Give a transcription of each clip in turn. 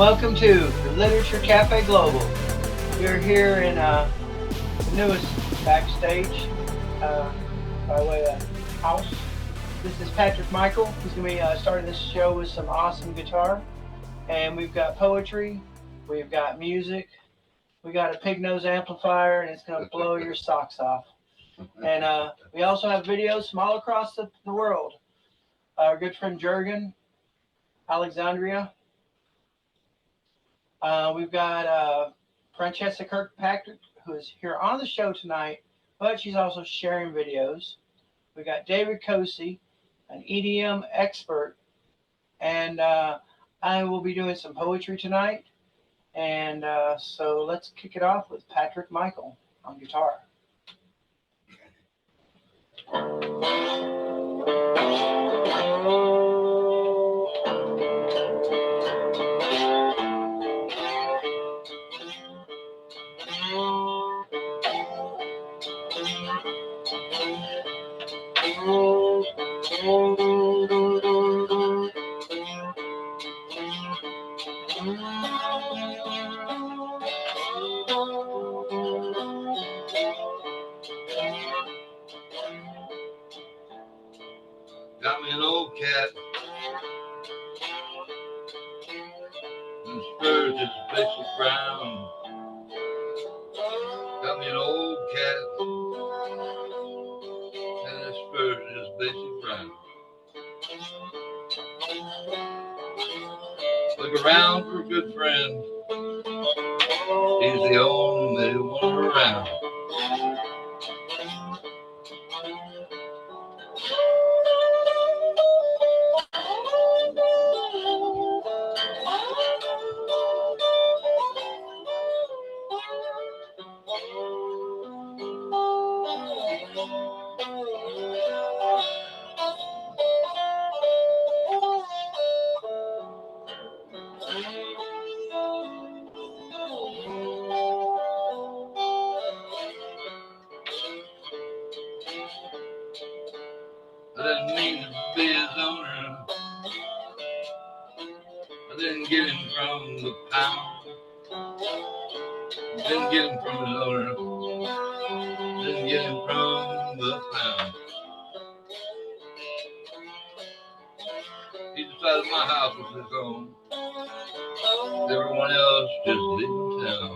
welcome to the Literature Cafe Global. We're here in the newest backstage by way of house. This is Patrick Michael. He's going to be starting this show with some awesome guitar. And we've got poetry, we've got music, we got a pig nose amplifier, and it's going to blow your socks off. And we also have videos from all across the world. Our good friend Jurgen Alexandria. We've got Franchesa Kirkpatrick, who is here on the show tonight, but she's also sharing videos. We got David Koci, an EDM expert, and I will be doing some poetry tonight. And so let's kick it off with Patrick Michael on guitar. Got me an old cat, and spurs is basic brown. Got me an old cat, and his spurs is basic brown. Look around for a good friend, he's the only one around. I didn't mean to be his owner. I didn't get him from the pound. Didn't get him from his owner. Didn't get him from the pound. He decided my house was his own. Everyone else just leaving town.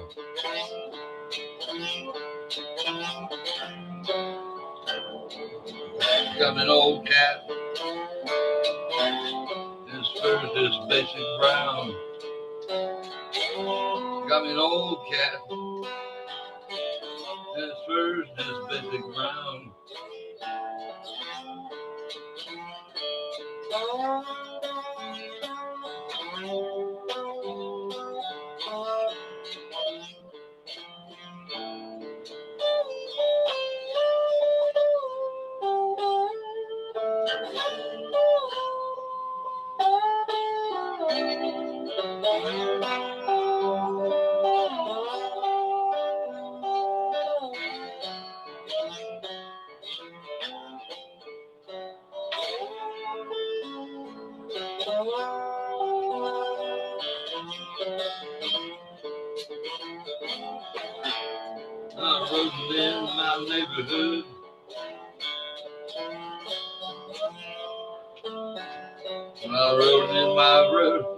Got me an old cat. His fur is basic brown. Got me an old cat. His fur is basic brown. I rode in my neighborhood. When I rode in my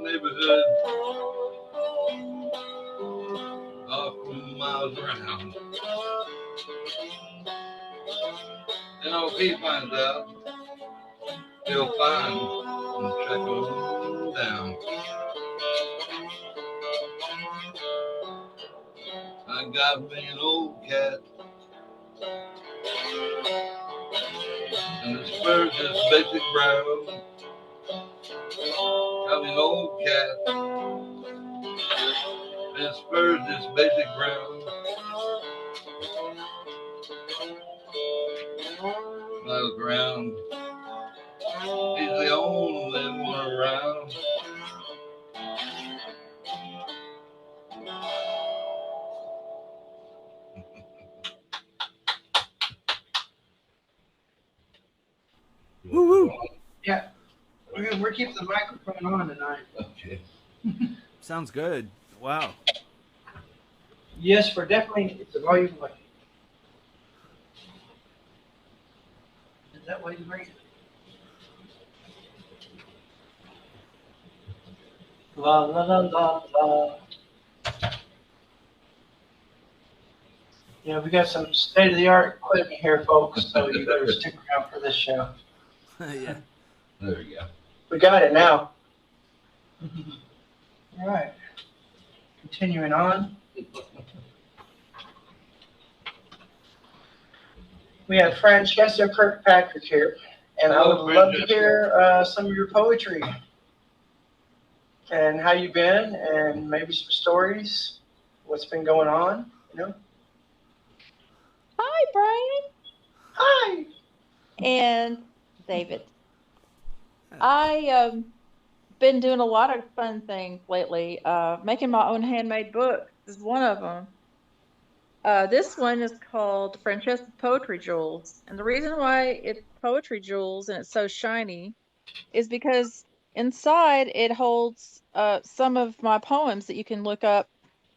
neighborhood, off miles around. And if he finds out, he'll find and track him down. I got me an old cat, and his fur is basic brown. Got me an old cat, and his fur is basic brown. When I look around, he's the only one around. Woo-woo. Yeah, we're keeping the microphone on tonight. Okay. Sounds good. Wow. Yes, for definitely. It's a volume like. Is that what you bring? La la la la la. Yeah, we got some state of the art equipment here, folks. So you better stick around for this show. Yeah. There we go. We got it now. All right. Continuing on. We have Franchesa Kirkpatrick here, and I would Hello, love to Francesca. hear some of your poetry and how you've been, and maybe some stories, what's been going on. You know. Hi, Brian Hi. and David. I been doing a lot of fun things lately. Making my own handmade books is one of them. This one is called Franchesa Poetry Jewels, and the reason why it's poetry jewels and it's so shiny is because inside it holds some of my poems that you can look up.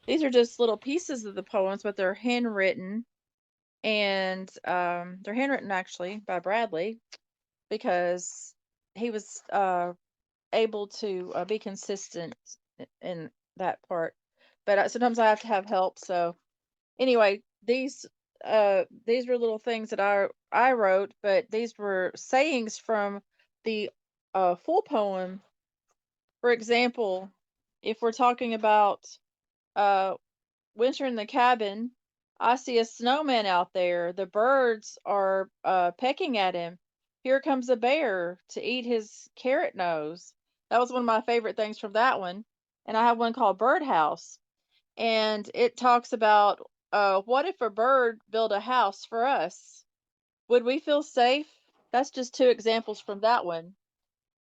These are just little pieces of the poems, but they're handwritten, and they're handwritten actually by Bradley because he was able to be consistent in that part. But sometimes I have to have help. So anyway, these were little things that I wrote, but these were sayings from the full poem. For example, if we're talking about uh, winter in the cabin, I see a snowman out there. The birds are pecking at him. Here comes a bear to eat his carrot nose. That was one of my favorite things from that one. And I have one called Birdhouse. And it talks about what if a bird built a house for us? Would we feel safe? That's just two examples from that one.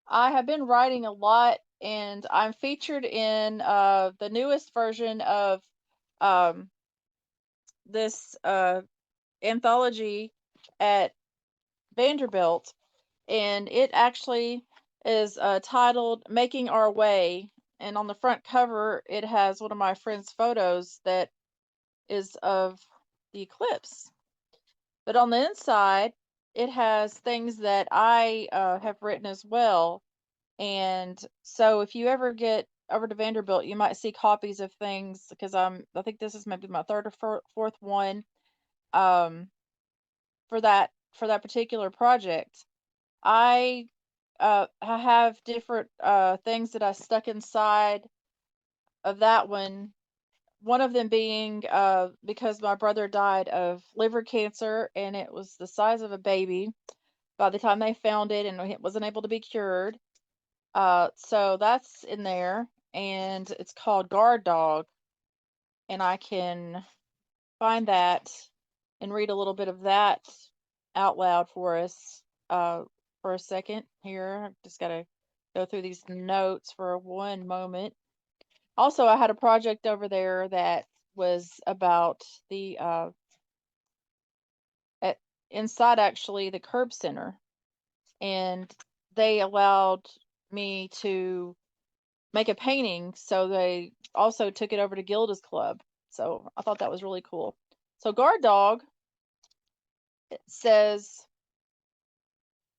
I have been writing a lot, and I'm featured in the newest version of um, this anthology at Vanderbilt, and it actually is titled Making Our Way. And on the front cover, it has one of my friend's photos that is of the eclipse. But on the inside, it has things that I have written as well. And so if you ever get over to Vanderbilt, you might see copies of things because I think this is maybe my third or fourth one um for that particular project. I have different things that I stuck inside of that one. One of them being because my brother died of liver cancer and it was the size of a baby by the time they found it and it wasn't able to be cured. So that's in there, and it's called Guard Dog, and I can find that and read a little bit of that out loud for us for a second here. I've just got to go through these notes for one moment. Also, I had a project over there that was about the at, inside actually the Curb Center, and they allowed me to make a painting, so they also took it over to Gilda's Club. So I thought that was really cool. So Guard Dog says,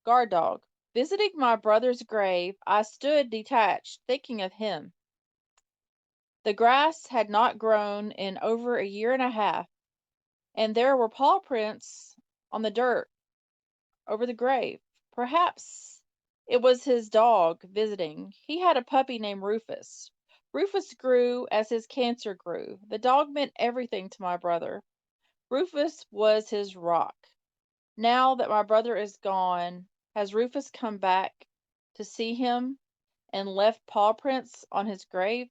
Guard Dog, visiting my brother's grave, I stood detached, thinking of him. The grass had not grown in over a year and a half, and there were paw prints on the dirt over the grave. Perhaps it was his dog visiting. He had a puppy named Rufus. Rufus grew as his cancer grew. The dog meant everything to my brother. Rufus was his rock. Now that my brother is gone, has Rufus come back to see him and left paw prints on his grave?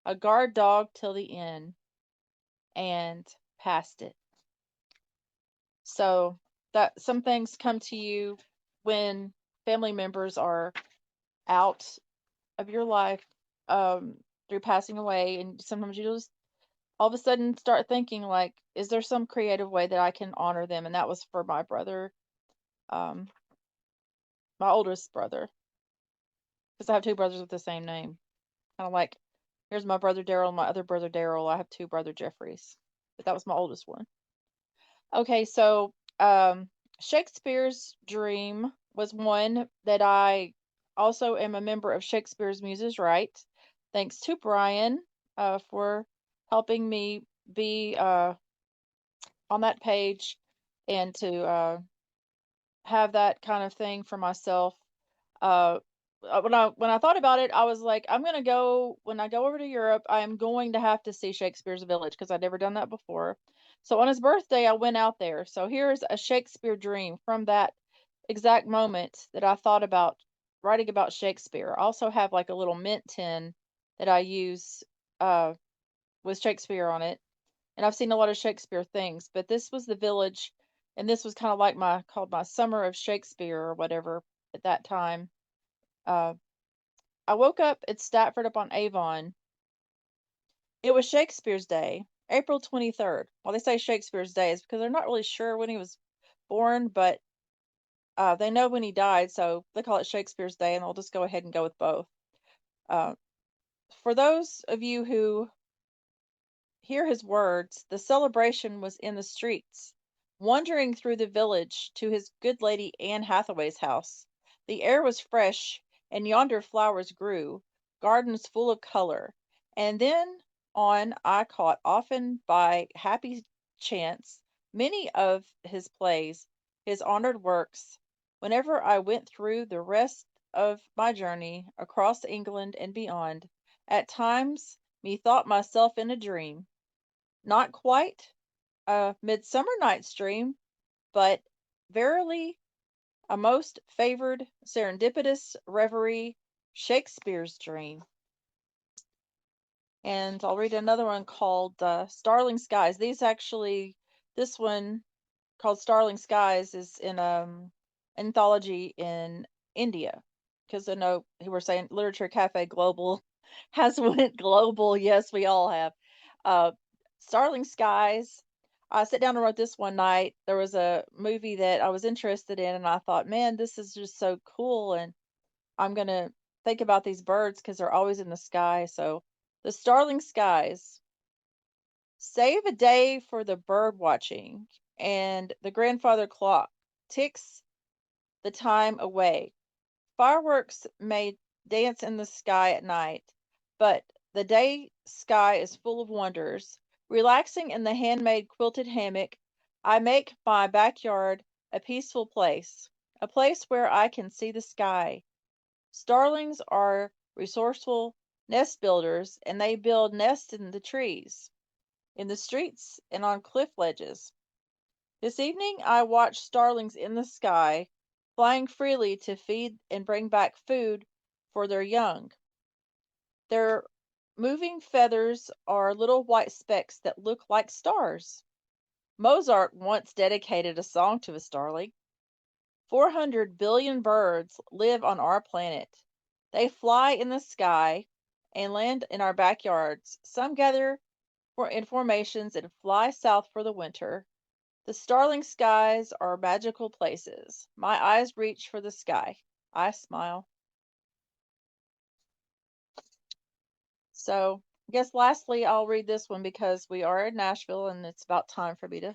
A guard dog till the end and past it. So that some things come to you when family members are out of your life through passing away, and sometimes you just all of a sudden start thinking like, is there some creative way that I can honor them? And that was for my brother, um my oldest brother, because I have two brothers with the same name, kind of like Here's my brother Daryl and my other brother Daryl. I have two brother Jeffreys, but that was my oldest one. Okay, so Shakespeare's Dream was one that I also am a member of Shakespeare's Muses Right. Thanks to Brian for helping me be on that page and to have that kind of thing for myself. Uh, when I thought about it, I was like, I'm gonna go when I go over to Europe. I'm going to have to see Shakespeare's Village because I'd never done that before. So on his birthday, I went out there. So here's a Shakespeare dream from that exact moment that I thought about writing about Shakespeare. I also have like a little mint tin that I use uh, with Shakespeare on it, and I've seen a lot of Shakespeare things, but this was the village, and this was kind of like my called my summer of Shakespeare or whatever at that time. Uh, I woke up at Stratford upon Avon. It was Shakespeare's Day, April 23rd. Well, they say Shakespeare's Day is because they're not really sure when he was born, but they know when he died, so they call it Shakespeare's Day, and they'll just go ahead and go with both. Uh, for those of you who hear his words, the celebration was in the streets. Wandering through the village to his good lady Anne Hathaway's house, the air was fresh, and yonder flowers grew, gardens full of color. And then on I caught often by happy chance many of his plays, his honored works, whenever I went through the rest of my journey across England and beyond. At times methought myself in a dream, not quite a Midsummer Night's Dream, but verily a most favored serendipitous reverie, Shakespeare's Dream. And I'll read another one called Starling Skies. This one called Starling Skies is in anthology in India. Because I know we were saying Literature Cafe Global has went global. Yes, we all have. Uh, Starling Skies. I sat down and wrote this one night. There was a movie that I was interested in, and I thought, man, this is just so cool. And I'm going to think about these birds because they're always in the sky. So, the Starling Skies. Save a day for the bird watching, and the grandfather clock ticks the time away. Fireworks may dance in the sky at night, but the day sky is full of wonders. Relaxing in the handmade quilted hammock, I make my backyard a peaceful place, a place where I can see the sky. Starlings are resourceful nest builders, and they build nests in the trees, in the streets, and on cliff ledges. This evening I watched starlings in the sky, flying freely to feed and bring back food for their young. Their moving feathers are little white specks that look like stars. Mozart once dedicated a song to a starling. 400 billion birds live on our planet. They fly in the sky and land in our backyards. Some gather in formations and fly south for the winter. The starling skies are magical places. My eyes reach for the sky. I smile. So, I guess lastly, I'll read this one because we are in Nashville and it's about time for me to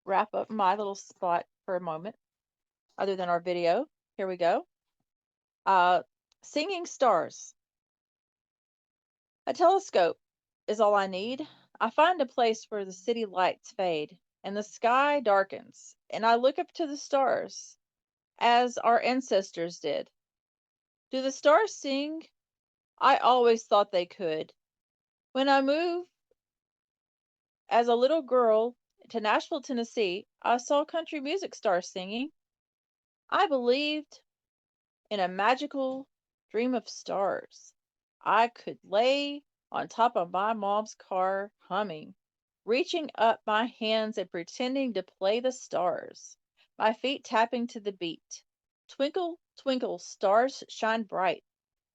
wrap up my little spot for a moment, other than our video. Here we go. Singing stars. A telescope is all I need. I find a place where the city lights fade and the sky darkens, and I look up to the stars as our ancestors did. Do the stars sing? I always thought they could. When I moved as a little girl to Nashville, Tennessee, I saw country music stars singing. I believed in a magical dream of stars. I could lay on top of my mom's car humming, reaching up my hands and pretending to play the stars, my feet tapping to the beat. Twinkle, twinkle, stars shine bright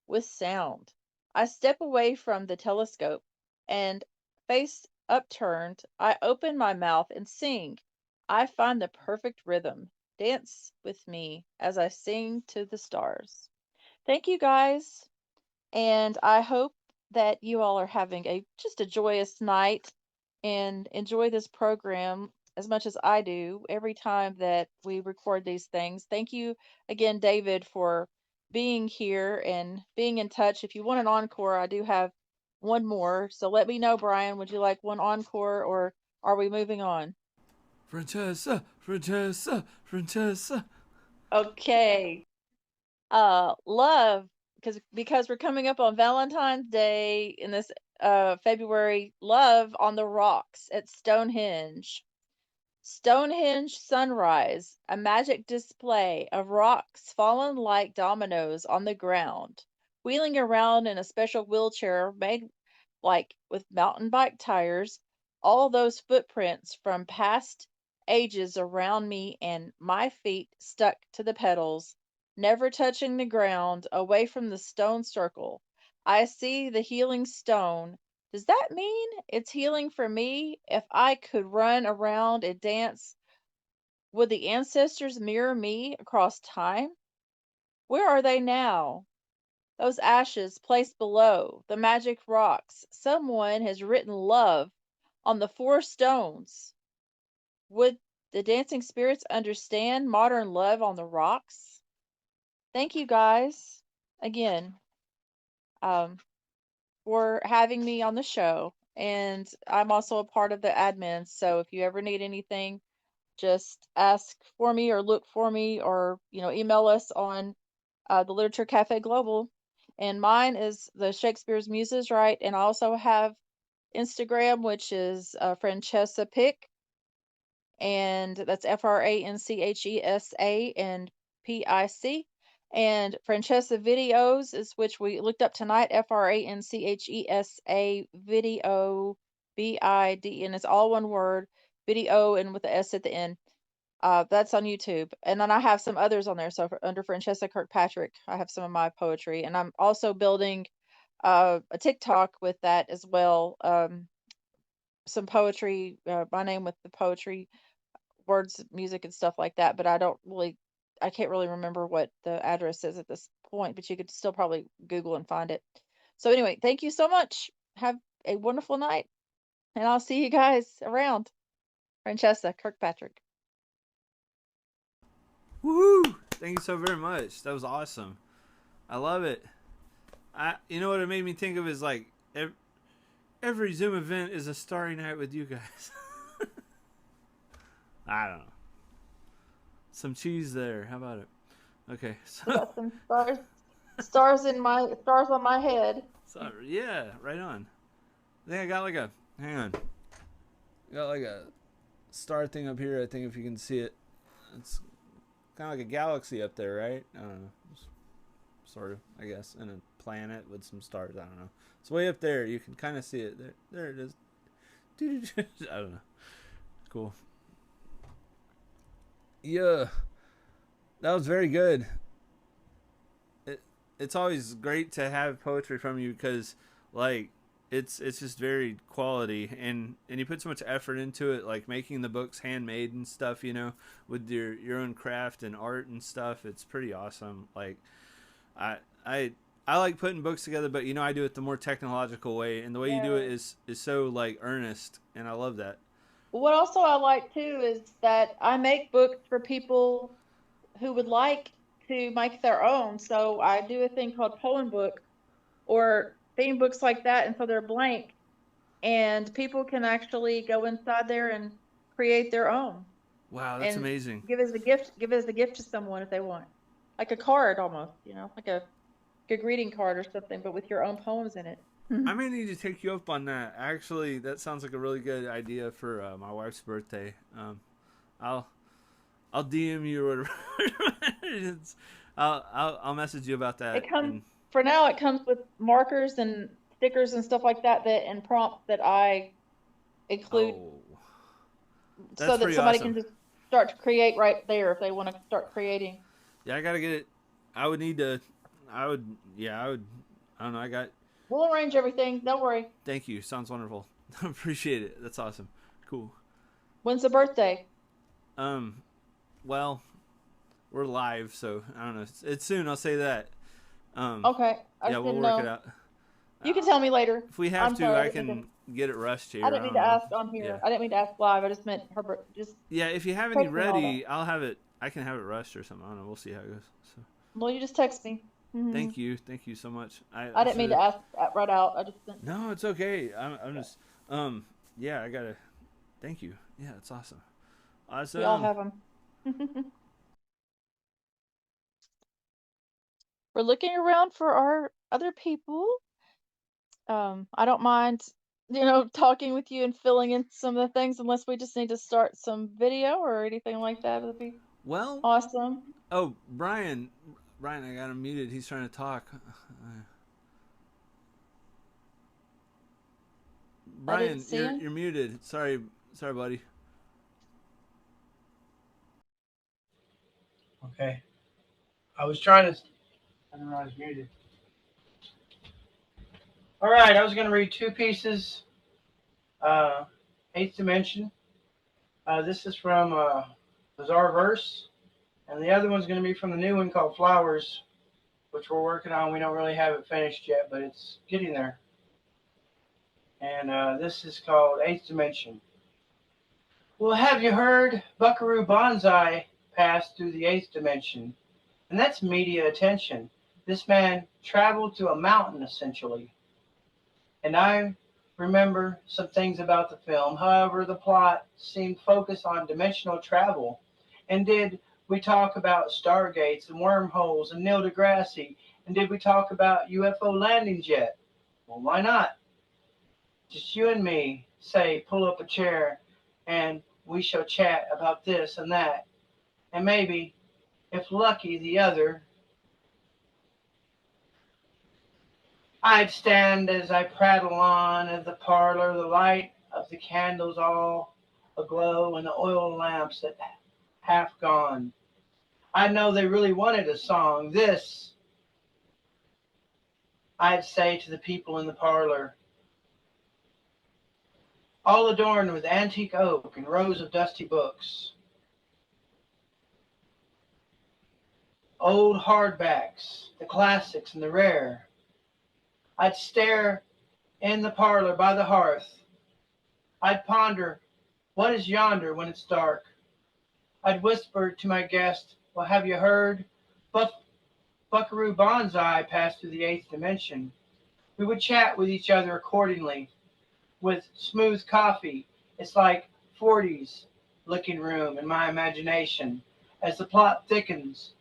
with sound. I step away from the telescope and, face upturned, I open my mouth and sing. I find the perfect rhythm. Dance with me as I sing to the stars. Thank you guys, and I hope that you all are having just a joyous night and enjoy this program as much as I do every time that we record these things. Thank you again, David, for being here and being in touch. If you want an encore, I do have one more. So let me know, Brian. Would you like one encore or are we moving on? Franchesa, Franchesa, Franchesa. Okay. Love, because we're coming up on Valentine's Day in this February. Love on the Rocks at Stonehenge. Stonehenge Sunrise, a magic display of rocks fallen like dominoes on the ground, wheeling around in a special wheelchair made like with mountain bike tires, all those footprints from past ages around me and my feet stuck to the pedals, never touching the ground, away from the stone circle. I see the healing stone. Does that mean it's healing for me? If I could run around and dance, would the ancestors mirror me across time? Where are they now? Those ashes placed below the magic rocks. Someone has written love on the four stones. Would the dancing spirits understand modern love on the rocks? Thank you guys again for having me on the show. And I'm also a part of the admin. So if you ever need anything, just ask for me or look for me or, email us on the Literature Cafe Global. And mine is the Shakespeare's Muses, right? And I also have Instagram, which is Franchesa Pick, and that's Franchesa and PIC. And Franchesa Videos is which we looked up tonight, Franchesa Video BID, and it's all one word, video and with the S at the end. That's on YouTube. And then I have some others on there. So under Franchesa Kirkpatrick, I have some of my poetry. And I'm also building a TikTok with that as well. Some poetry, my name with the poetry, words, music, and stuff like that. But I can't really remember what the address is at this point, but you could still probably Google and find it. So anyway, thank you so much. Have a wonderful night. And I'll see you guys around. Franchesa Kirkpatrick. Woo! Thank you so very much. That was awesome. I love it. You know what it made me think of is like every Zoom event is a starry night with you guys. I don't know. Some cheese there. How about it? Okay. So Got some stars on my head. so yeah, right on. I think I got like a hang on. I got like a star thing up here. I think if you can see it, it's kind of like a galaxy up there, right? I don't know. Sort of, I guess, and a planet with some stars. I don't know. It's way up there. You can kind of see it. There it is. I don't know. Cool. Yeah, that was very good. It's always great to have poetry from you because, like, it's just very quality and you put so much effort into it, like making the books handmade and stuff. With your own craft and art and stuff. It's pretty awesome. Like, I like putting books together, but I do it the more technological way, and the way you do it is so like earnest, and I love that. What also I like too is that I make books for people who would like to make their own. So I do a thing called poem book or theme books like that, and so they're blank, and people can actually go inside there and create their own. Wow, that's And amazing. give it as a gift. Give it as a gift to someone if they want, like a card almost, like a greeting card or something, but with your own poems in it. I may need to take you up on that. Actually, that sounds like a really good idea for my wife's birthday. I'll DM you or whatever. I'll message you about that. For now. It comes with markers and stickers and stuff like that, and prompts that I include, so that somebody can just start to create right there if they want to start creating. Yeah, I gotta get it. I would. I don't know. We'll arrange everything. Don't worry. Thank you. Sounds wonderful. Appreciate it. That's awesome. Cool. When's the birthday? Well, we're live, so I don't know. It's soon. I'll say that. Okay. We'll work it out. You can tell me later. If we have I'm to, sorry, I can get it rushed here. I didn't mean to don't know. ask on here. Yeah. I didn't mean to ask live. I just meant her. Just Yeah, if you have any text me all that. ready, I'll have it. I can have it rushed or something. I don't know. We'll see how it goes. So, Well, you just text me. thank you so much. I didn't mean to ask right out. I just meant. No, it's okay. I'm just yeah. I gotta. Thank you. Yeah, it's awesome. Awesome. We all have them. We're looking around for our other people. I don't mind, talking with you and filling in some of the things unless we just need to start some video or anything like that. It'd be Well. awesome. Oh, Brian, I got him muted. He's trying to talk. Brian, you're muted. Sorry, buddy. Okay. I was trying to. I don't know. I was muted. All right. I was going to read two pieces. Eighth Dimension. This is from Bizarre Verse, and the other one's going to be from the new one called Flowers, which we're working on. We don't really have it finished yet, but it's getting there. And this is called Eighth Dimension. Well, have you heard Buckaroo Banzai passed through the eighth dimension? And that's media attention. This man traveled to a mountain, essentially. And I remember some things about the film. However, the plot seemed focused on dimensional travel. And did we talk about stargates and wormholes and Neil deGrasse? And did we talk about UFO landings yet? Well, why not? Just you and me, say, pull up a chair and we shall chat about this and that. And maybe, if lucky, the other. I'd stand as I prattle on in the parlor, the light of the candles all aglow and the oil lamps at half gone. I know they really wanted a song. This, I'd say to the people in the parlor, all adorned with antique oak and rows of dusty books. Old hardbacks, the classics and the rare. I'd stare in the parlor by the hearth. I'd ponder, what is yonder when it's dark? I'd whisper to my guest, well, have you heard? Buckaroo Banzai passed through the eighth dimension. We would chat with each other accordingly. With smooth coffee, it's like 40s looking room in my imagination. As the plot thickens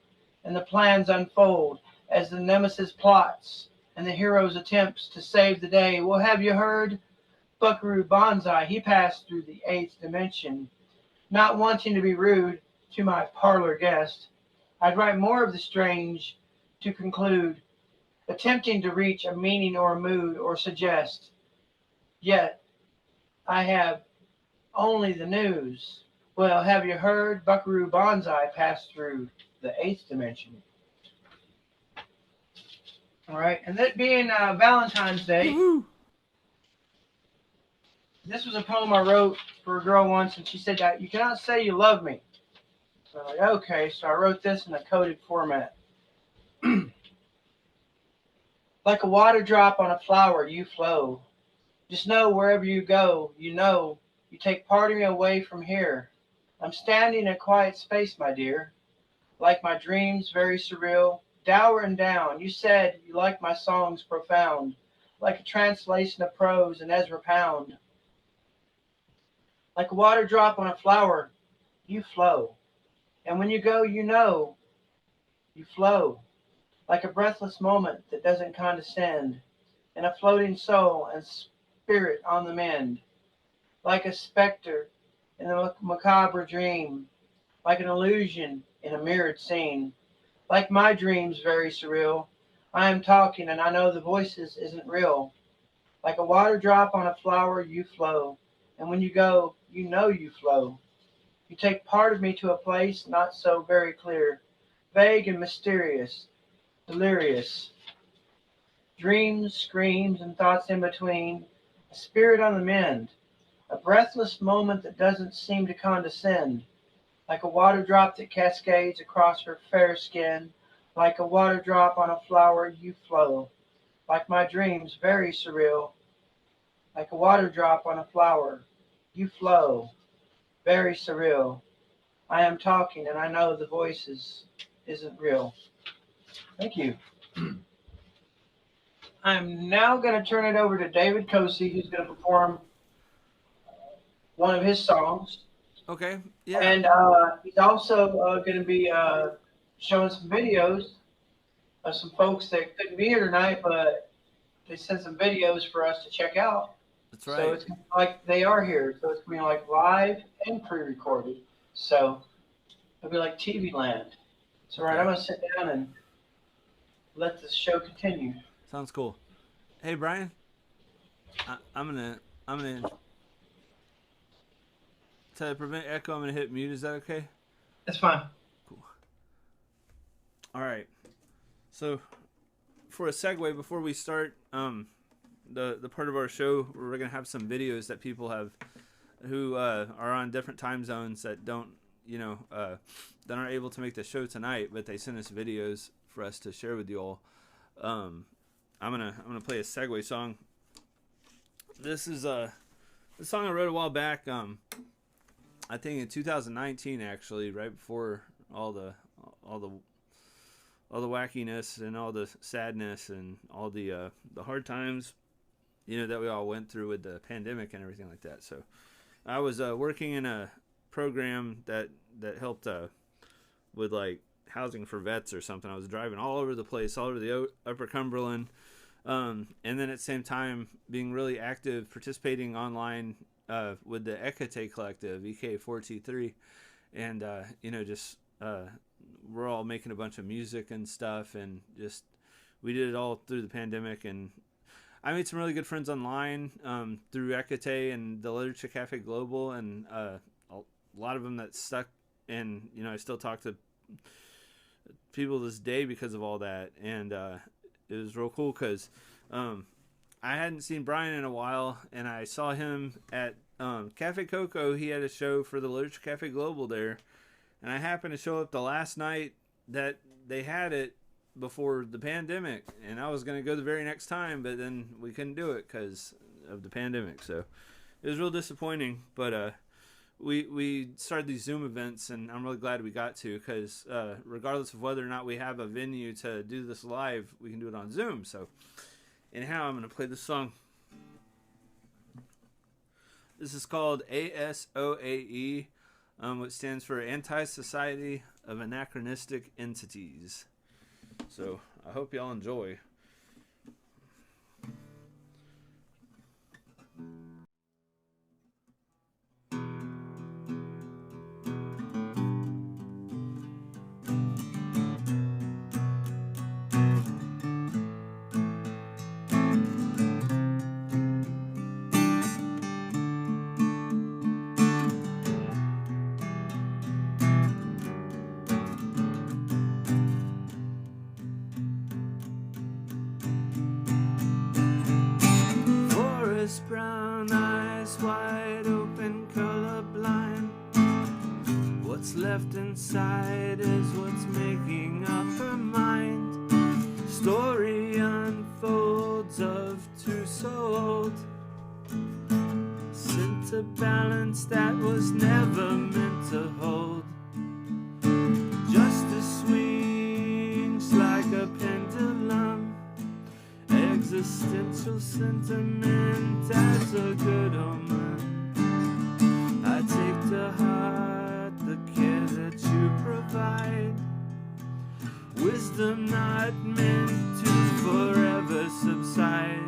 and the plans unfold, as the nemesis plots and the hero's attempts to save the day. Well, have you heard? Buckaroo Banzai, he passed through the eighth dimension. Not wanting to be rude to my parlor guest, I'd write more of the strange to conclude, attempting to reach a meaning or a mood or suggest. Yet, I have only the news. Well, have you heard? Buckaroo Banzai passed through the eighth dimension. All right, and that being Valentine's Day, Woo-hoo. This was a poem I wrote for a girl once, and she said that you cannot say you love me. So I'm like, okay, so I wrote this in a coded format. Like a water drop on a flower, you flow. Just know wherever you go, you know, you take part of me away from here. I'm standing in a quiet space, my dear. Like my dreams, very surreal, dour and down. You said you liked my songs profound, like a translation of prose in Ezra Pound. Like a water drop on a flower, you flow. And when you go, you know, you flow. Like a breathless moment that doesn't condescend, and a floating soul and spirit on the mend. Like a specter in a macabre dream, like an illusion in a mirrored scene. Like my dreams, very surreal. I am talking and I know the voices isn't real. Like a water drop on a flower, you flow. And when you go, you know you flow. You take part of me to a place not so very clear, vague and mysterious, delirious. Dreams, screams, and thoughts in between. A spirit on the mend. A breathless moment that doesn't seem to condescend. Like a water drop that cascades across her fair skin. Like a water drop on a flower, you flow. like my dreams, very surreal, like a water drop on a flower. You flow, very surreal. I am talking, and I know the isn't real. Thank you. I'm now going to turn it over to David Koci, who's going to perform one of his songs. Okay. Yeah. And he's also going to be showing some videos of some folks that couldn't be here tonight, but they sent some videos for us to check out. That's right. So it's like they are here. So it's going to be like live and pre-recorded. So it'll be like TV land. So right, I'm going to sit down and let the show continue. Sounds cool. Hey, Brian. I'm gonna to prevent echo. I'm gonna hit mute. Is that okay? That's fine. Cool. All right. So, for a segue, before we start the part of our show where we're gonna have some videos that people have who are on different time zones that don't that aren't able to make the show tonight, but they send us videos for us to share with you all. I'm gonna play a segue song. This is the song I wrote a while back. I think in 2019, actually, right before all the wackiness and all the sadness and all the hard times, that we all went through with the pandemic and everything like that. So I was working in a program that helped with like housing for vets or something. I was driving all over the place, all over the Upper Cumberland, and then at the same time being really active, participating online with the EK4T Collective, EK4T3, and we're all making a bunch of music and stuff, and just we did it all through the pandemic. And I made some really good friends online through EK4T and the Literature Cafe Global, and a lot of them that stuck. And I still talk to people this day because of all that, and it was real cool because I hadn't seen Brian in a while, and I saw him at Cafe Coco. He had a show for the Literature Cafe Global there, and I happened to show up the last night that they had it before the pandemic, and I was going to go the very next time, but then we couldn't do it because of the pandemic, so it was real disappointing. But we started these Zoom events, and I'm really glad we got to, because regardless of whether or not we have a venue to do this live, we can do it on Zoom. So anyhow, I'm going to play this song. This is called ASOAE, which stands for Anti-Society of Anachronistic Entities. So I hope y'all enjoy. Brown eyes wide open, colorblind. What's left inside is what's making up her mind. Story unfolds of two souls, sent a balance that was never meant to hold. Justice swings like a pendulum, existential sentiment as a good omen. I take to heart the care that you provide, wisdom not meant to forever subside.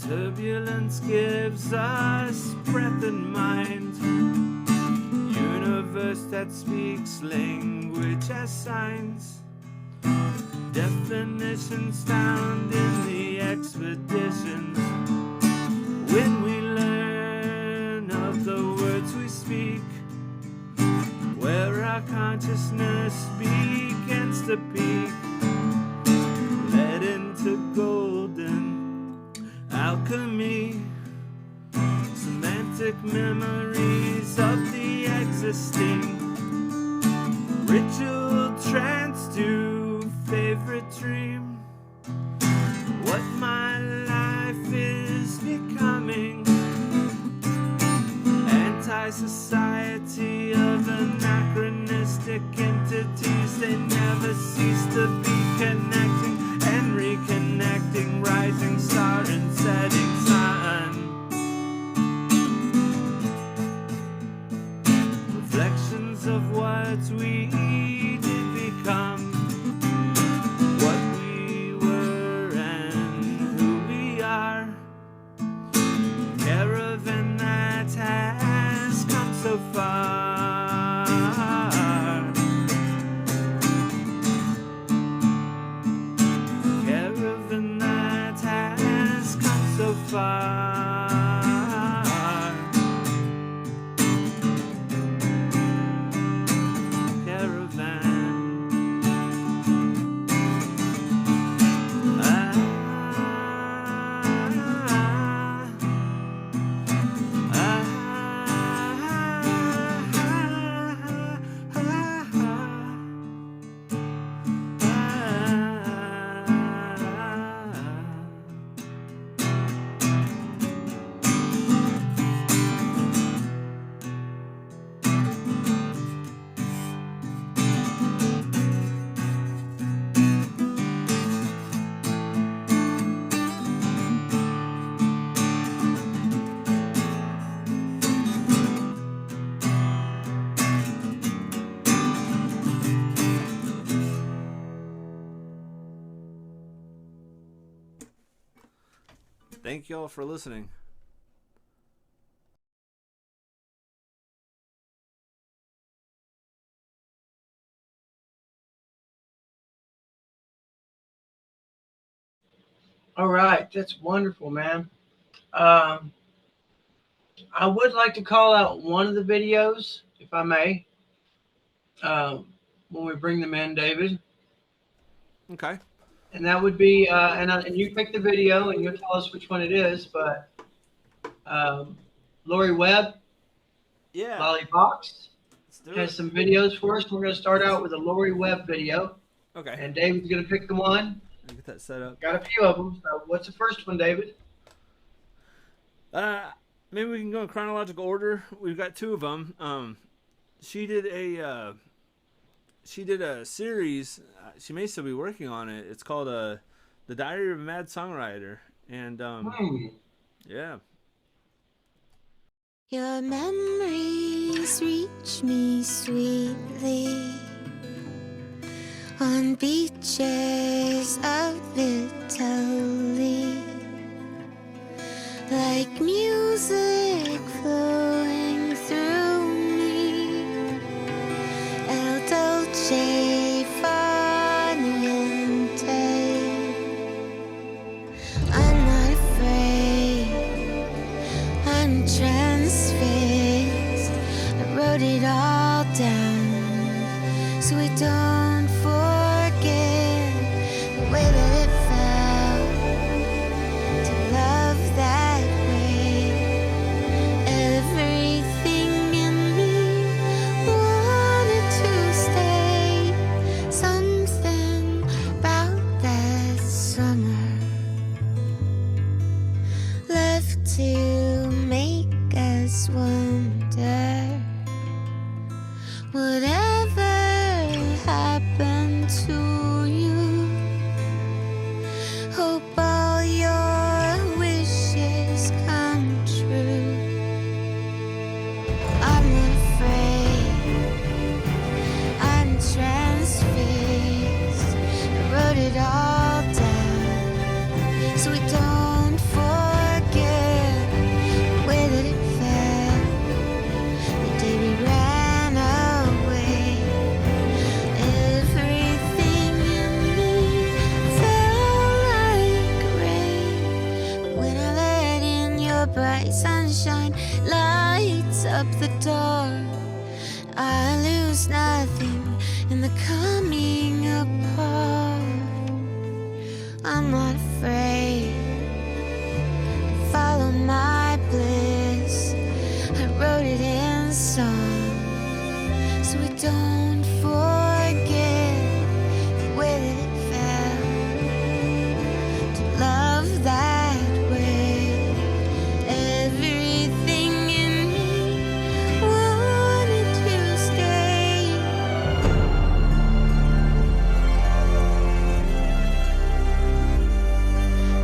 Turbulence gives us breath and mind. universe that speaks language as signs. Definitions found in the expeditions. When we learn of the words we speak, where our consciousness begins to peak, led into golden alchemy, semantic memories of the existing, ritual trance to favorite dream, what my life is becoming, anti-society of anachronistic entities, they never cease to be connecting and reconnecting, rising star and setting sun, reflections of what we did become, what we were and who we are, caravan that has come so far, caravan that has come so far. Thank you all for listening. All right, that's wonderful, man. I would like to call out one of the videos, if I may, when we bring them in, David. Okay. And that would be, and you pick the video and you'll tell us which one it is, but Lori Webb, Yeah. Lollybox, Let's do has it. some videos for us. We're going to start out with a Lori Webb video. Okay. And David's going to pick the one. I'll get that set up. Got a few of them. So what's the first one, David? Maybe we can go in chronological order. We've got two of them. She did a series. She may still be working on it. It's called The Diary of a Mad Songwriter. And yeah. Your memories reach me sweetly on beaches of Italy, like music flowing through me, El Dolce far niente. I'm not afraid, I'm transfixed. I wrote it all down so we don't forget the way that it felt to love that way. Everything in me wanted to stay. Something about that summer left to make us wonder whatever happened to you. Hope all your wishes come true. I'm not afraid, I'm transfixed. I wrote it all down so we don't forget the way that it felt the day we ran away. sunshine lights up the dark. I lose nothing in the coming apart. I'm not afraid. Follow my bliss. I wrote it in song, so we don't forget the way that it felt to love that way. Everything in me wanted to stay.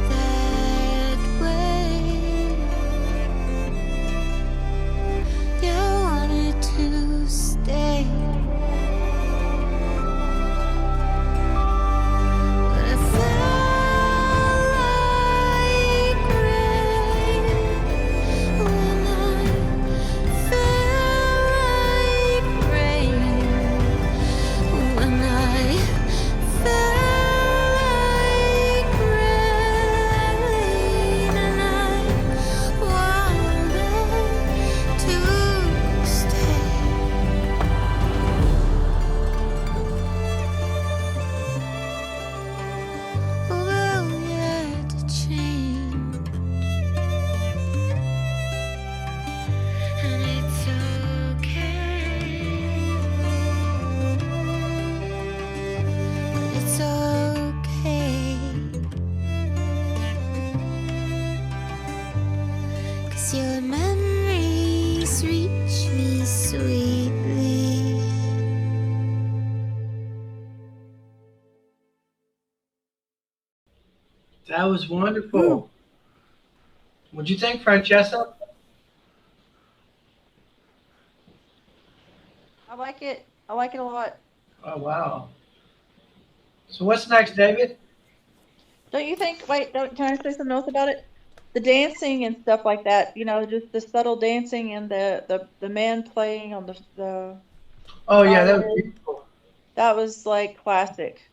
That way. Yeah, I wanted to stay. But I felt like rain when I felt like rain when I felt like rain, and I wanted to stay. Although we had to change, and it's okay. But it's okay, 'cause your memories reach me sweetly. That was wonderful. What'd you think, Franchesa? I like it. I like it a lot. Oh, wow. So what's next, David? Don't you think? Wait, can I say something else about it? The dancing and stuff like that. You know, just the subtle dancing and the man playing on the Oh, yeah, that was violin. beautiful. That was like classic.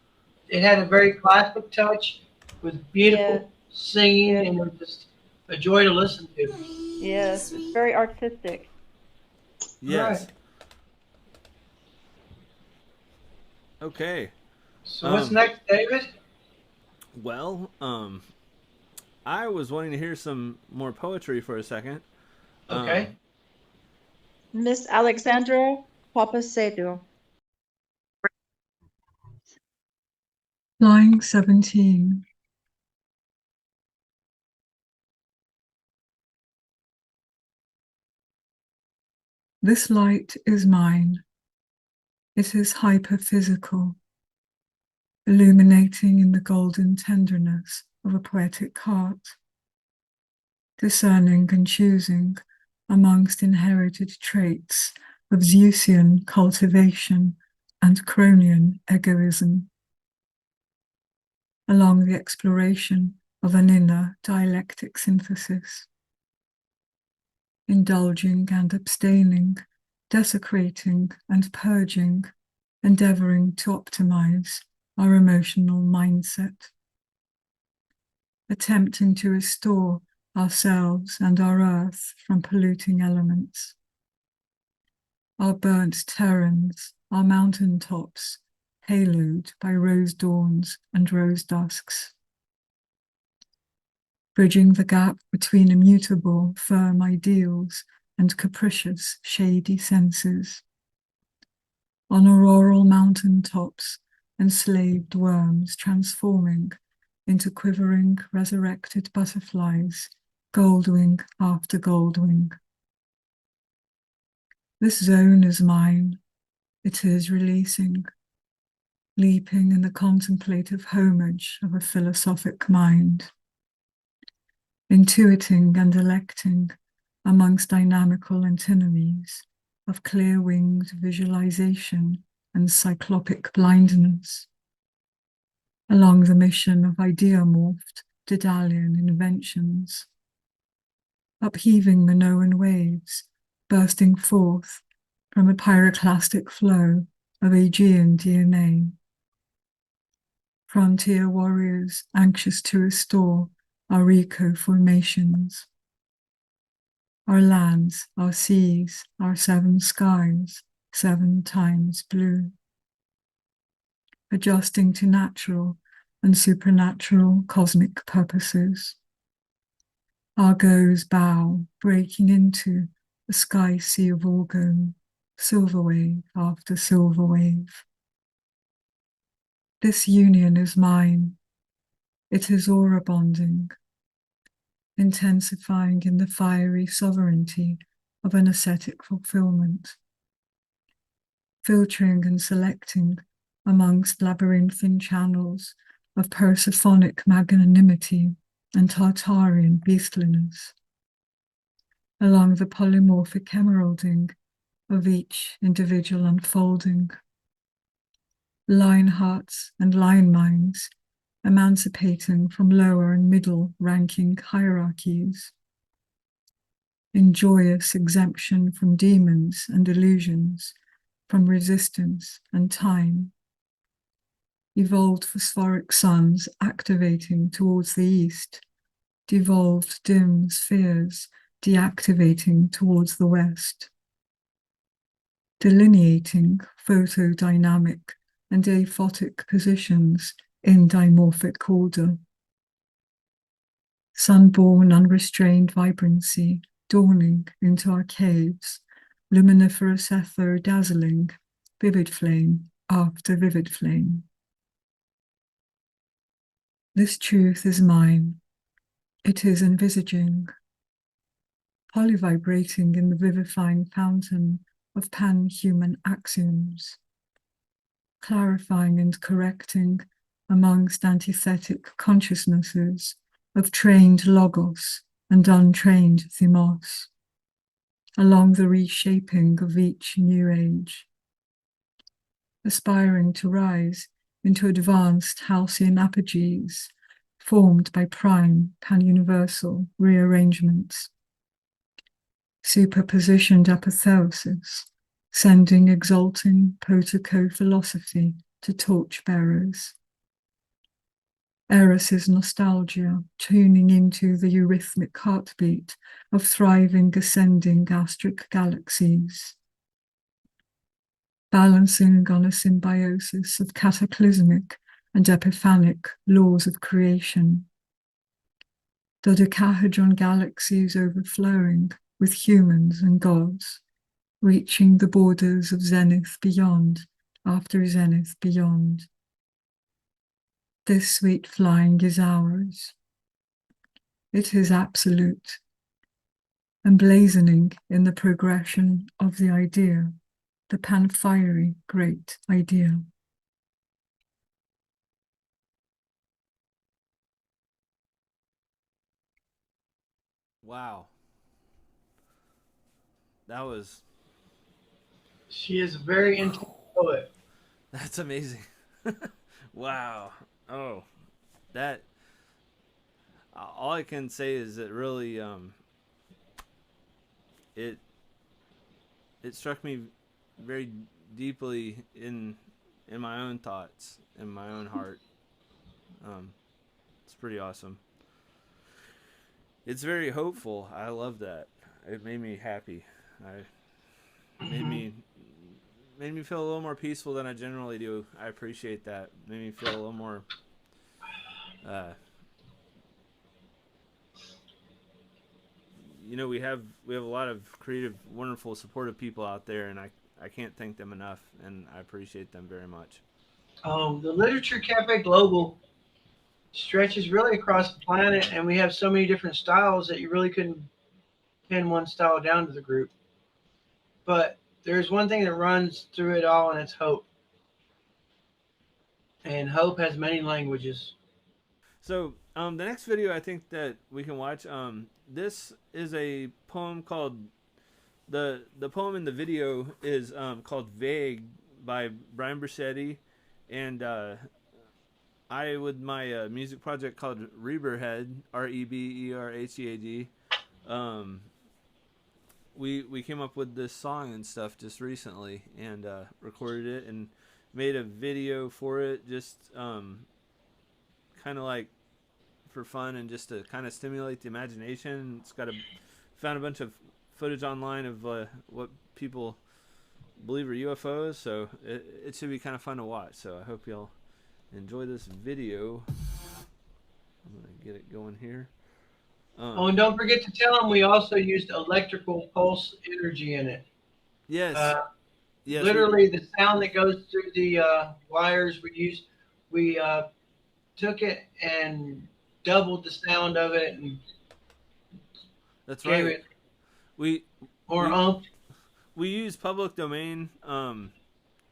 It had a very classic touch with beautiful Yeah. singing, Yeah. and it was just a joy to listen to. Yes, it's very artistic. Yes. Right. Okay. So what's Um, next, David? Well, I was wanting to hear some more poetry for a second. Okay. Miss Alexandra Papasedu. Line 17. This light is mine. It is hyperphysical, illuminating in the golden tenderness of a poetic heart, discerning and choosing amongst inherited traits of Zeusian cultivation and Cronian egoism, along the exploration of an inner dialectic synthesis, indulging and abstaining, desecrating and purging, endeavoring to optimize our emotional mindset, attempting to restore ourselves and our earth from polluting elements, our burnt terrains, our mountain tops, haloed by rose dawns and rose dusks, bridging the gap between immutable, firm ideals and capricious, shady senses. On auroral mountain tops, enslaved worms transforming into quivering, resurrected butterflies, goldwing after goldwing. This zone is mine. It is releasing, leaping in the contemplative homage of a philosophic mind, intuiting and electing amongst dynamical antinomies of clear-winged visualization and cyclopic blindness, along the mission of ideomorphed Daedalian inventions, upheaving Minoan waves, bursting forth from a pyroclastic flow of Aegean DNA. Frontier warriors anxious to restore our eco-formations. our lands, our seas, our 7 skies, 7 times blue. Adjusting to natural and supernatural cosmic purposes. Argo's bow breaking into a sky sea of orgone, silver wave after silver wave. This union is mine. It is aura bonding, intensifying in the fiery sovereignty of an ascetic fulfillment, filtering and selecting amongst labyrinthine channels of Persephonic magnanimity and Tartarian beastliness, along the polymorphic emeralding of each individual unfolding. Line hearts and line minds emancipating from lower and middle ranking hierarchies, in joyous exemption from demons and illusions, from resistance and time. Evolved phosphoric suns activating towards the east, devolved dim spheres deactivating towards the west. Delineating photodynamic and aphotic positions in dimorphic order. Sunborn unrestrained vibrancy dawning into our caves, luminiferous ether dazzling, vivid flame after vivid flame. This truth is mine. It is envisaging, polyvibrating in the vivifying fountain of pan-human axioms, clarifying and correcting amongst antithetic consciousnesses of trained logos and untrained themos, along the reshaping of each new age, aspiring to rise into advanced halcyon apogees formed by prime pan-universal rearrangements, superpositioned apotheosis, sending exalting potico philosophy to torchbearers. Eris's nostalgia, tuning into the eurythmic heartbeat of thriving ascending gastric galaxies, balancing on a symbiosis of cataclysmic and epiphanic laws of creation. Dodecahedron galaxies overflowing with humans and gods, reaching the borders of zenith beyond after zenith beyond. This sweet flying is ours. It is absolute, emblazoning in the progression of the idea, the pan-fiery great idea. Wow. That was... She is a very intense poet. That's amazing. Wow. Oh, that... all I can say is it really, it struck me very deeply in my own thoughts, in my own heart. It's pretty awesome. It's very hopeful. I love that. It made me happy. Made me feel a little more peaceful than I generally do. I appreciate that. Made me feel a little more you know, we have a lot of creative, wonderful, supportive people out there, and I can't thank them enough, and I appreciate them very much. The Literature Cafe Global stretches really across the planet, and we have so many different styles that you really couldn't pin one style down to the group. But there's one thing that runs through it all, and it's hope. And hope has many languages. So, the next video I think that we can watch, this is a poem called, the poem in the video is called Vague by Brian Burchette, and I, with my music project called Reberhead, Reberhead, we came up with this song and stuff just recently, and recorded it and made a video for it, just kind of like for fun and just to kind of stimulate the imagination. It's got found a bunch of footage online of what people believe are UFOs, so it should be kind of fun to watch. So I hope y'all enjoy this video. I'm gonna get it going here. Oh, and don't forget to tell them we also used electrical pulse energy in it. Yes. Yes. Literally, the sound that goes through the wires we took it and doubled the sound of it and That's gave right. it We more we use public domain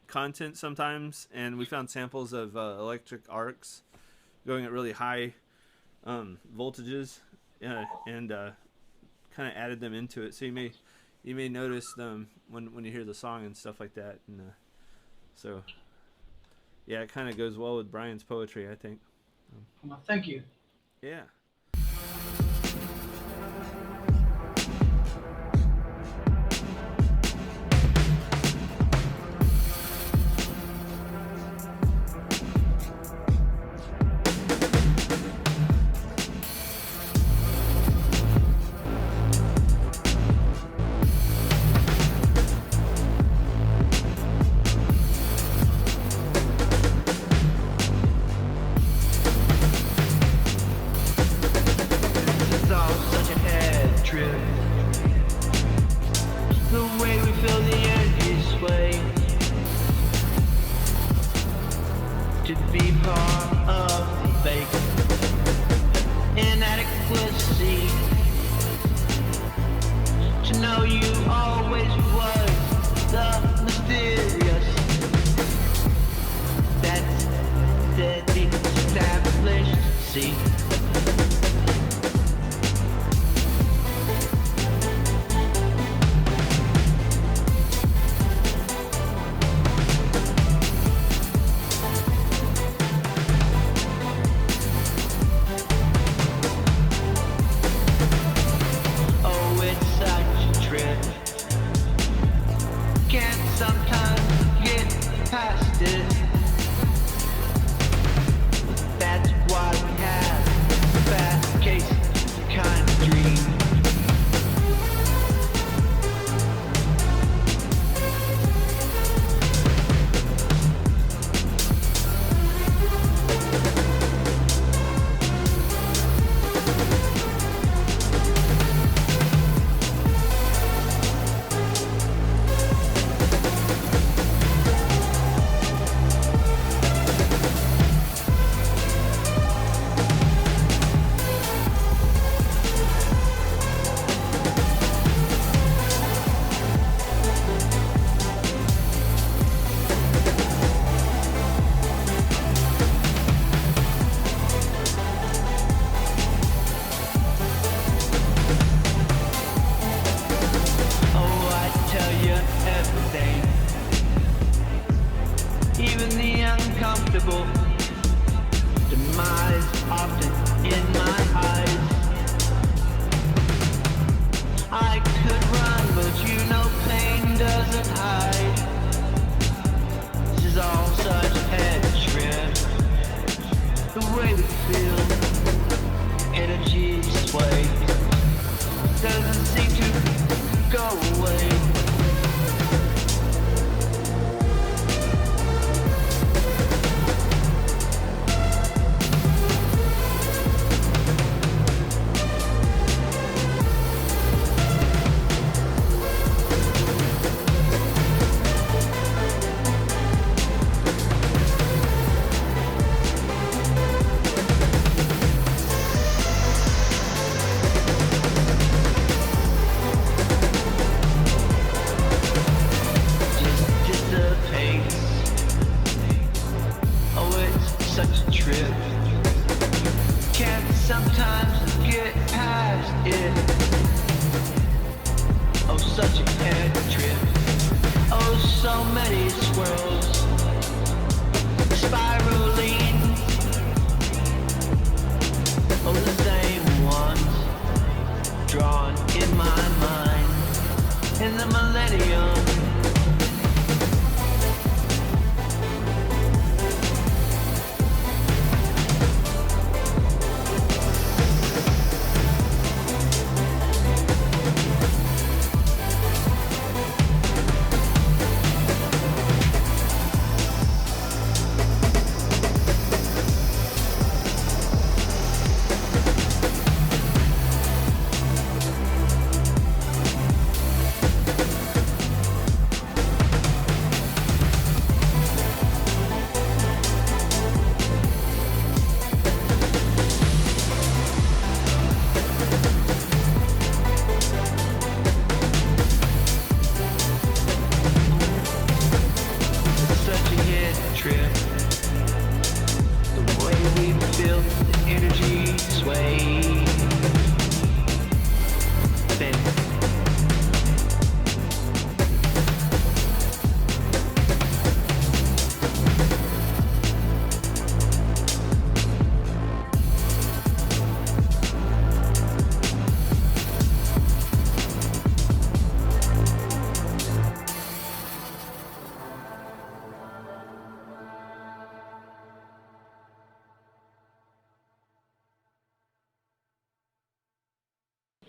content sometimes, and we found samples of electric arcs going at really high voltages, and kind of added them into it. So you may notice them when you hear the song and stuff like that. And so yeah, it kind of goes well with Brian's poetry, I think. Well, thank you. Yeah.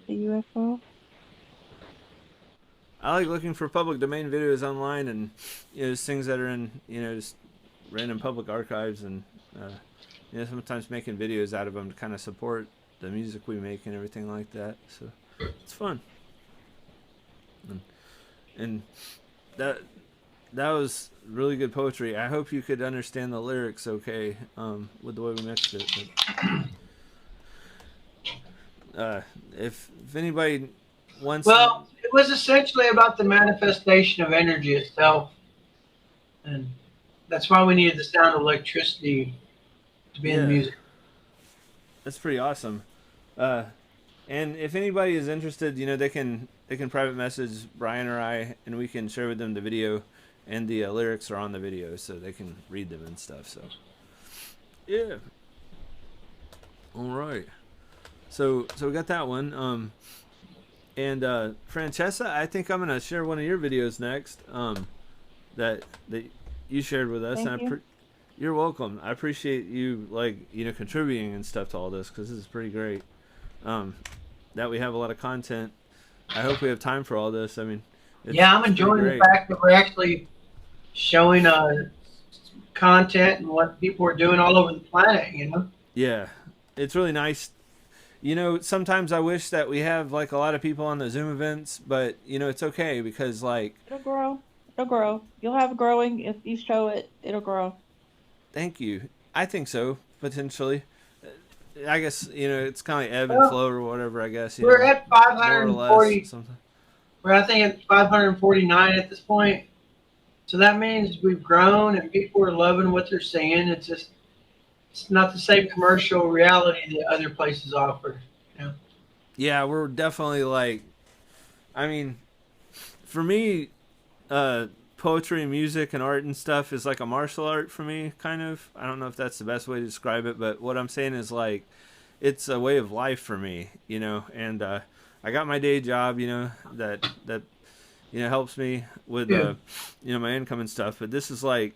the UFO. I like looking for public domain videos online, and just things that are in just random public archives, and sometimes making videos out of them to kind of support the music we make and everything like that. So it's fun. And that was really good poetry. I hope you could understand the lyrics okay with the way we mixed it. But, if anybody wants Well, it was essentially about the manifestation of energy itself. And that's why we needed the sound of electricity to be in the music. That's pretty awesome. And if anybody is interested, they can private message Brian or I, and we can share with them the video, and the lyrics are on the video, so they can read them and stuff. So, yeah. All right. So we got that one. And Franchesa, I think I'm gonna share one of your videos next. That you shared with us. Thank you. You're welcome. I appreciate you contributing and stuff to all this, because this is pretty great. That we have a lot of content. I hope we have time for all this. I mean, I'm enjoying the fact that we're actually showing content and what people are doing all over the planet. Yeah, it's really nice. Sometimes I wish that we have like a lot of people on the Zoom events, but it's okay, because like it'll grow. It'll grow. You'll have growing if you show it. It'll grow. Thank you. I think so, potentially. I guess it's kind of ebb and flow or whatever. I guess we're at 540. Something. We're I think at 549 at this point. So that means we've grown and people are loving what they're seeing. It's not the same commercial reality that other places offer. Yeah, we're definitely like. I mean, for me, poetry and music and art and stuff is like a martial art for me, kind of. I don't know if that's the best way to describe it, but what I'm saying is like it's a way of life for me, and I got my day job, that helps me with my income and stuff, but this is like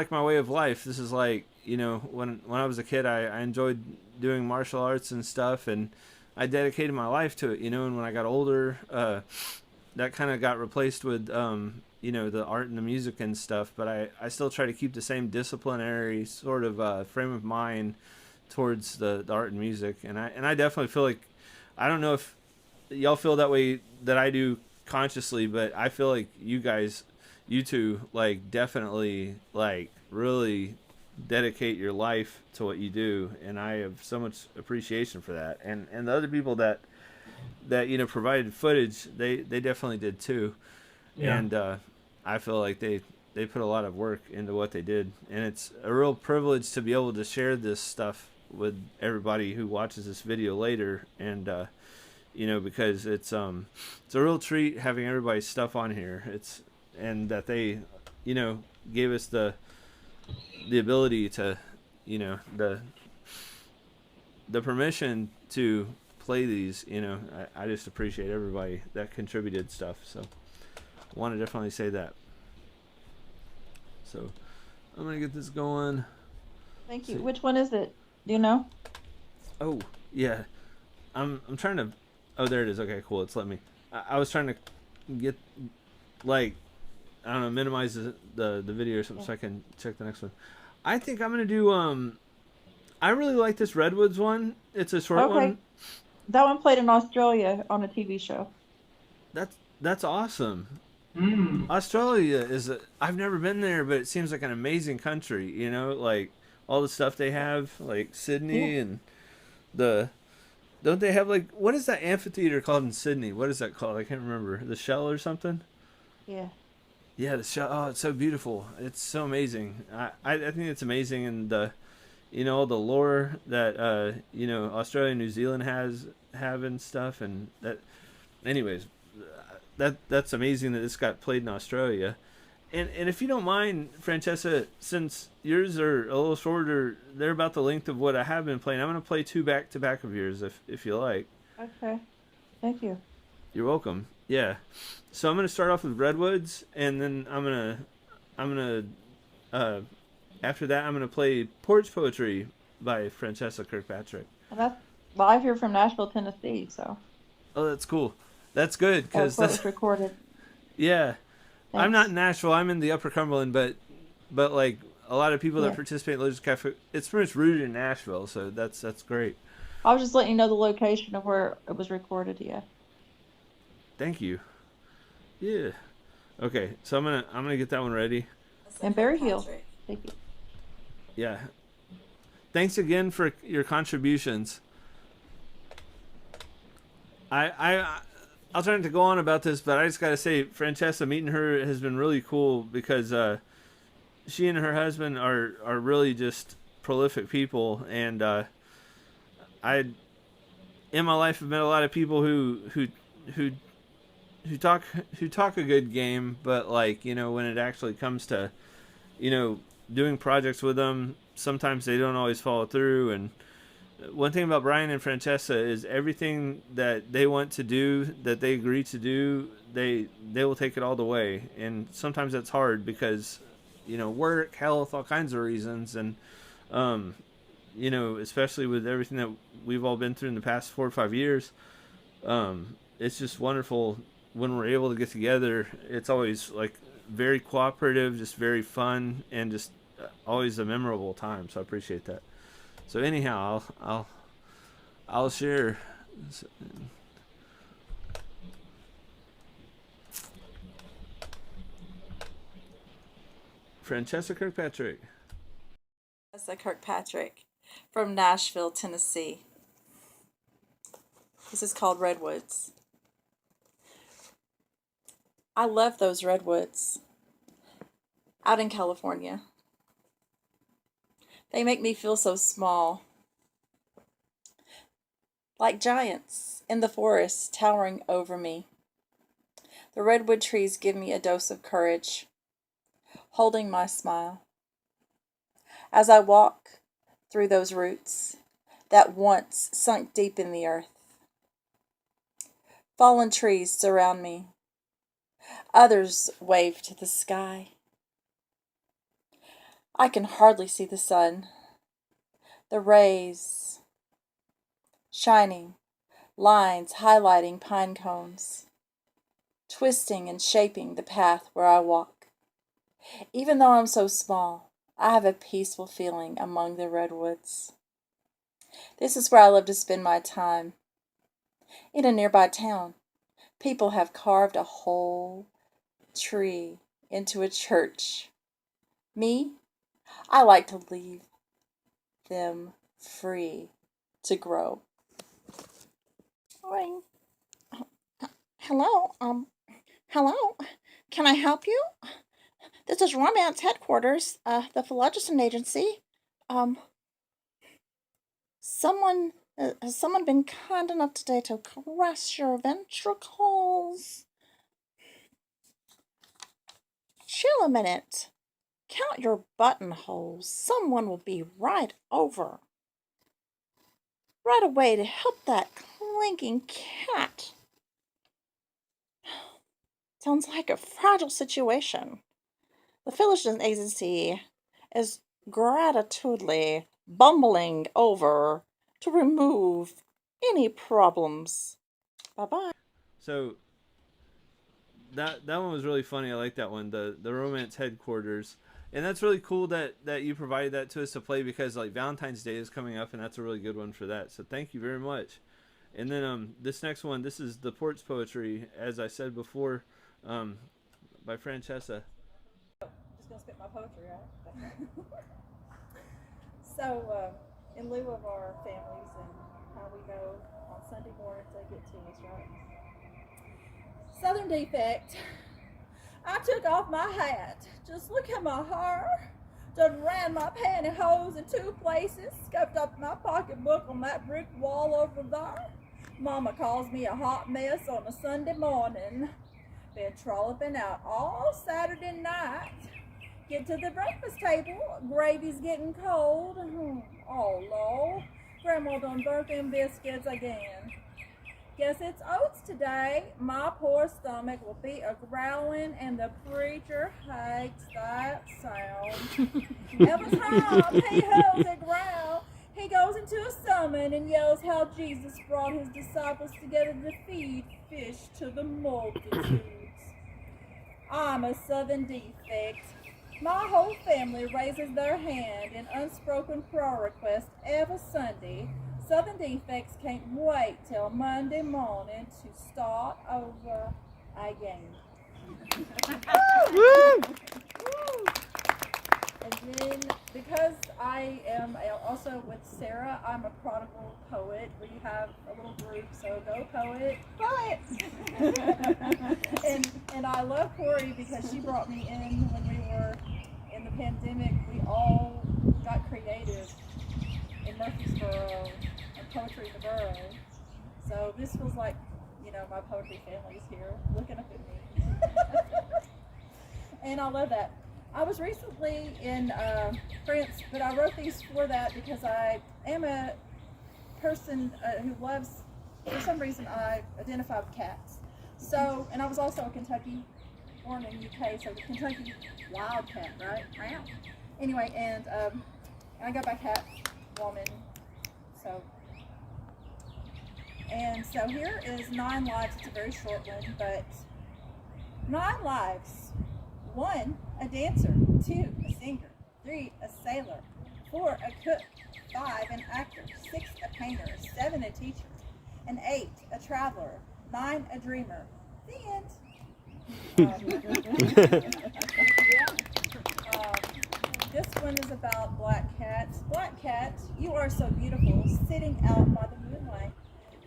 my way of life. This is like, when I was a kid, I enjoyed doing martial arts and stuff, and I dedicated my life to it, and when I got older, that kind of got replaced with the art and the music and stuff, but I still try to keep the same disciplinary sort of frame of mind towards the art and music, and I definitely feel like, I don't know if y'all feel that way that I do consciously, but I feel like you two like definitely like really dedicate your life to what you do, and I have so much appreciation for that, and the other people that provided footage, they definitely did too. And I feel like they put a lot of work into what they did, and it's a real privilege to be able to share this stuff with everybody who watches this video later, and because it's a real treat having everybody's stuff on here. And that they gave us the ability to the permission to play these. I just appreciate everybody that contributed stuff, so I want to definitely say that. So I'm gonna get this going. Thank you. Which one is it? Do you know? Oh yeah, I'm trying to. Oh, there it is. Okay, cool. It's let me. I was trying to get like, I don't know, minimize the video or something so I can check the next one. I think I'm gonna do I really like this Redwoods one. It's a short one. That one played in Australia on a TV show. That's awesome. Australia is I've never been there, but it seems like an amazing country, like all the stuff they have, like Sydney, and don't they have like, what is that amphitheater called in Sydney? What is that called? I can't remember. The Shell or something? Yeah. Yeah, the Shell. Oh, it's so beautiful. It's so amazing. I think it's amazing, and all the lore that Australia and New Zealand have and stuff, and that. Anyways, that's amazing that this got played in Australia. And if you don't mind, Franchesa, since yours are a little shorter, they're about the length of what I have been playing. I'm going to play 2 back-to-back of yours, if you like. Okay. Thank you. You're welcome. Yeah. So I'm going to start off with Redwoods, and then I'm going to after that, I'm going to play Porch Poetry by Franchesa Kirkpatrick. And that's live here from Nashville, Tennessee, so. Oh, that's cool. That's good because Where it that's was recorded. yeah. I'm Thanks. not in Nashville. I'm in the Upper Cumberland, but like a lot of people that Yeah. participate in Lizard's Cafe, it's pretty much rooted in Nashville, so that's great. I was just letting you know the location of where it was recorded. Yeah. Thank you. Yeah. Okay, so I'm gonna get that one ready. And Berry Hill. Thank you. Yeah. Thanks again for your contributions. I'll try not to go on about this, but I just gotta say, Franchesa, meeting her has been really cool because she and her husband are really just prolific people, and I in my life have met a lot of people who talk a good game, but like, you know, when it actually comes to, you know, doing projects with them, sometimes they don't always follow through. And one thing about Brian and Franchesa is everything that they want to do, that they agree to do, they will take it all the way. And sometimes that's hard because, you know, work, health, all kinds of reasons. And you know, especially with everything that we've all been through in the past 4 or 5 years, it's just wonderful when we're able to get together. It's always like very cooperative, just very fun, and just always a memorable time. So I appreciate that. So anyhow, I'll share. Franchesa Kirkpatrick. Franchesa Kirkpatrick from Nashville, Tennessee. This is called Redwoods. I love those redwoods out in California. They make me feel so small, like giants in the forest towering over me. The redwood trees give me a dose of courage, holding my smile. As I walk through those roots that once sunk deep in the earth, fallen trees surround me. Others wave to the sky. I can hardly see the sun. The rays shining, lines highlighting pine cones, twisting and shaping the path where I walk. Even though I'm so small, I have a peaceful feeling among the redwoods. This is where I love to spend my time. In a nearby town, people have carved a whole tree into a church. Me, I like to leave them free to grow. Ring. Hello, hello. Can I help you? This is Romance Headquarters, the Phlogiston Agency. Has someone been kind enough today to caress your ventricles? Chill a minute. Count your buttonholes. Someone will be right over. Right away to help that clinking cat. Sounds like a fragile situation. The Phlogiston Agency is gratitudely bumbling over to remove any problems. Bye-bye. So that one was really funny. I like that one. The Romance Headquarters. And that's really cool that you provided that to us to play, because like Valentine's Day is coming up, and that's a really good one for that. So thank you very much. And then this next one, this is the Ports Poetry, as I said before, by Franchesa. Just gonna spit my poetry, right? So, in lieu of our families and how we go on Sunday mornings, they get to us, right? Southern defect. I took off my hat. Just look at my hair. Done ran my pantyhose in 2 places. Scuffed up my pocketbook on that brick wall over there. Mama calls me a hot mess on a Sunday morning. Been trolloping out all Saturday night. Get to the breakfast table. Gravy's getting cold. Oh, Lord. Grandma done burnt them biscuits again. Guess it's oats today. My poor stomach will be a-growling, and the preacher hates that sound. Every time he hears it growl, he he goes into a sermon and yells how Jesus brought his disciples together to feed fish to the multitudes. I'm a Southern defect. My whole family raises their hand in unspoken prayer request every Sunday. Southern defects can't wait till Monday morning to start over again. And then, because I am also with Sarah, I'm a prodigal poet. We have a little group, so go poet, poet! and I love Corey because she brought me in when we were in the pandemic. We all got creative in Murfreesboro and poetry in the borough. So this was like, my poetry family is here looking up at me. And I love that. I was recently in France, but I wrote these for that because I am a person who loves, for some reason, I identify with cats. So, and I was also a Kentucky, born in UK, so the Kentucky wildcat, right? Wow. Anyway, and I got my cat woman. So here is 9 lives. It's a very short one, but 9 lives. 1, a dancer. 2, a singer. 3, a sailor. 4, a cook. 5, an actor. 6, a painter. 7, a teacher. And 8, a traveler. 9, a dreamer. The end. This one is about Black Cat. Black Cat, you are so beautiful, sitting out by the moonlight.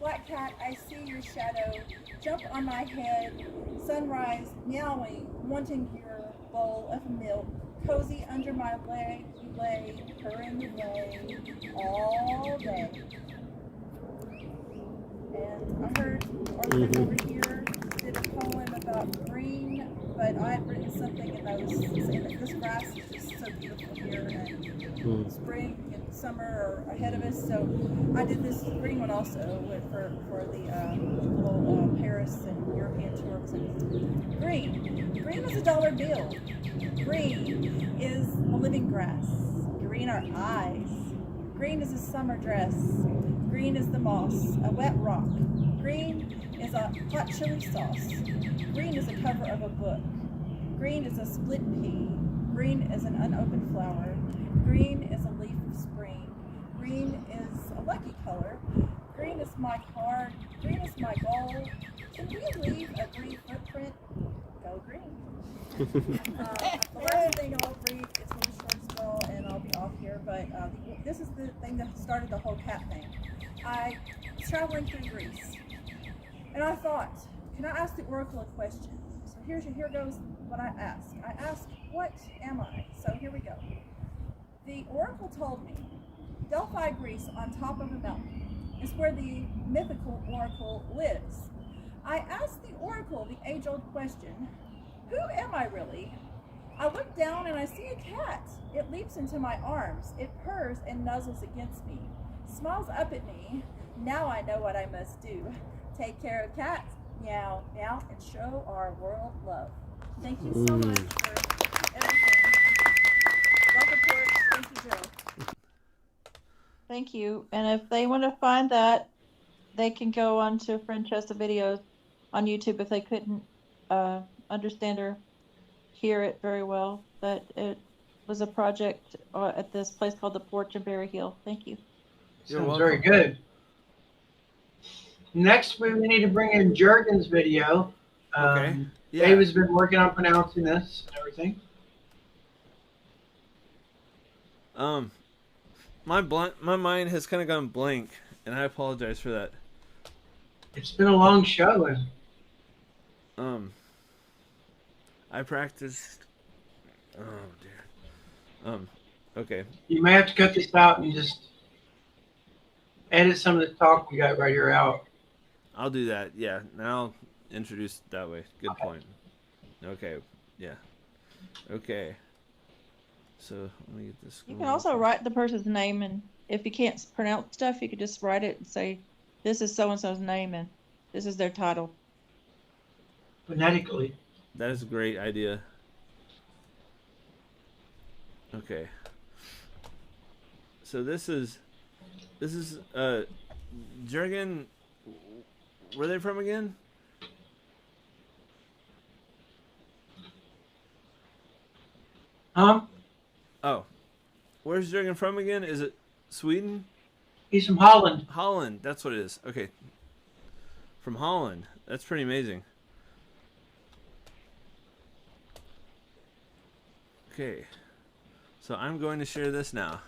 Black Cat, I see your shadow jump on my head. Sunrise, meowing, wanting your bowl of milk. Cozy under my leg, you lay, purring away all day. And I heard Arthur over here did a poem about green, but I had written something in those saying that this grass is just so beautiful here, and spring and summer are ahead of us. So I did this green one also for the little Paris and European tour. Green is a dollar bill. Green is a living grass. Green are eyes. Green is a summer dress. Green is the moss, a wet rock. Green is a hot chili sauce. Green is a cover of a book. Green is a split pea. Green is an unopened flower. Green is a leaf of spring. Green is a lucky color. Green is my card. Green is my goal. Can we leave a green footprint? Go green. The last thing I'll read is really short as well, and I'll be off here, but this is the thing that started the whole cat thing. I was traveling through Greece, and I thought, can I ask the oracle a question? So here goes what I asked. I asked, what am I? So here we go. The oracle told me, Delphi, Greece, on top of a mountain, is where the mythical oracle lives. I asked the oracle the age-old question, who am I really? I look down and I see a cat. It leaps into my arms. It purrs and nuzzles against me. Smiles up at me. Now I know what I must do. Take care of cats, meow, meow, and show our world love. Thank you so much for everything. Love the porch. Thank you, Joe. Thank you. And if they want to find that, they can go on to Franchesa videos on YouTube if they couldn't understand or hear it very well. But it was a project at this place called The Porch in Berry Hill. Thank you. Sounds very good. Next, we need to bring in Jurgen's video. Okay. Yeah. Dave has been working on pronouncing this and everything. My mind has kind of gone blank, and I apologize for that. It's been a long show. I practiced. Oh dear. Okay. You may have to cut this out and just edit some of the talk we got right here out. I'll do that. Yeah. Now I'll introduce it that way. Good point. Okay. Yeah. Okay. So let me get this. You can also write the person's name, and if you can't pronounce stuff, you could just write it and say, this is so-and-so's name, and this is their title. Phonetically. That is a great idea. Okay. So this is This is Jurgen. Where are they from again? Huh? Oh, where's Jurgen from again? Is it Sweden? He's from Holland. Holland. That's what it is. Okay, from Holland. That's pretty amazing. Okay, so I'm going to share this now.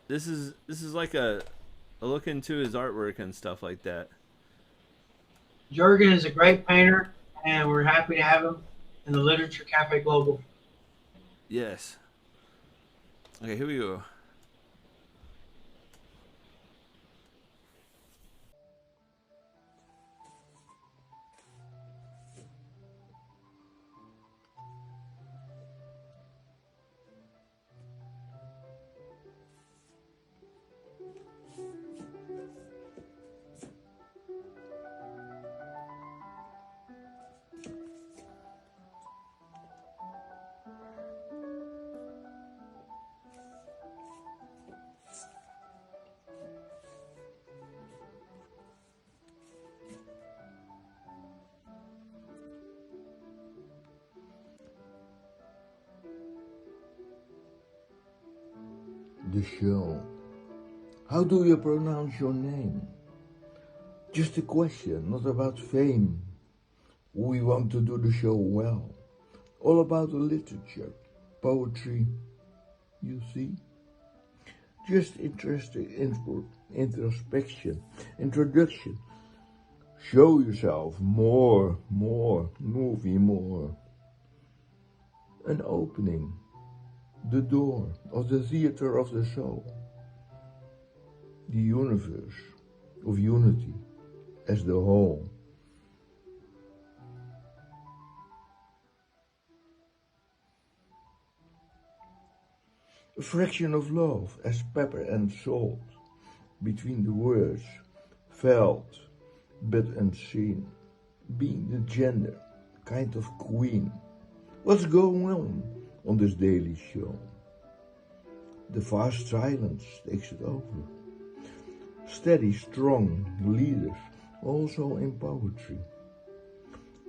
This is like a look into his artwork and stuff like that. Jurgen is a great painter, and we're happy to have him in the Literature Cafe Global. Yes. Okay, here we go. The show. How do you pronounce your name? Just a question, not about fame. We want to do the show well. All about the literature, poetry, you see? Just interesting input, introspection, introduction. Show yourself more, movie more. An opening, the door of the theater of the soul. The universe of unity as the whole. A fraction of love as pepper and salt between the words, felt but unseen, being the gender, kind of queen. What's going on this daily show? The vast silence takes it over. Steady, strong leaders, also in poetry.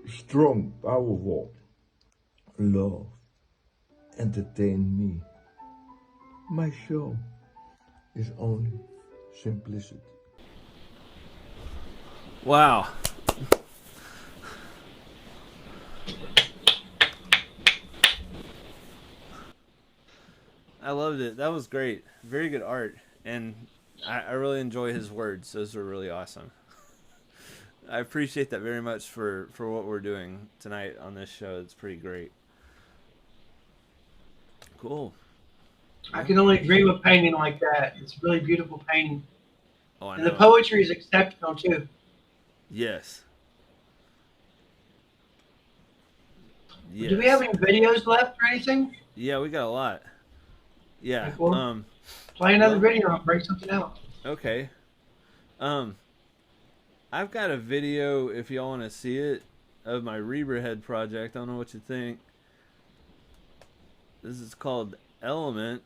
Strong, powerful, love, entertain me. My show is only simplicity. Wow. I loved it. That was great. Very good art. And I really enjoy his words. Those were really awesome. I appreciate that very much for what we're doing tonight on this show. It's pretty great. Cool. I can only dream of painting like that. It's a really beautiful painting. Oh, I know. And the poetry is exceptional, too. Yes. Yes. Do we have any videos left or anything? Yeah, we got a lot. Yeah. Okay, cool. Play another video and break something out. Okay. I've got a video, if y'all want to see it, of my Reberhead project. I don't know what you think. This is called Element.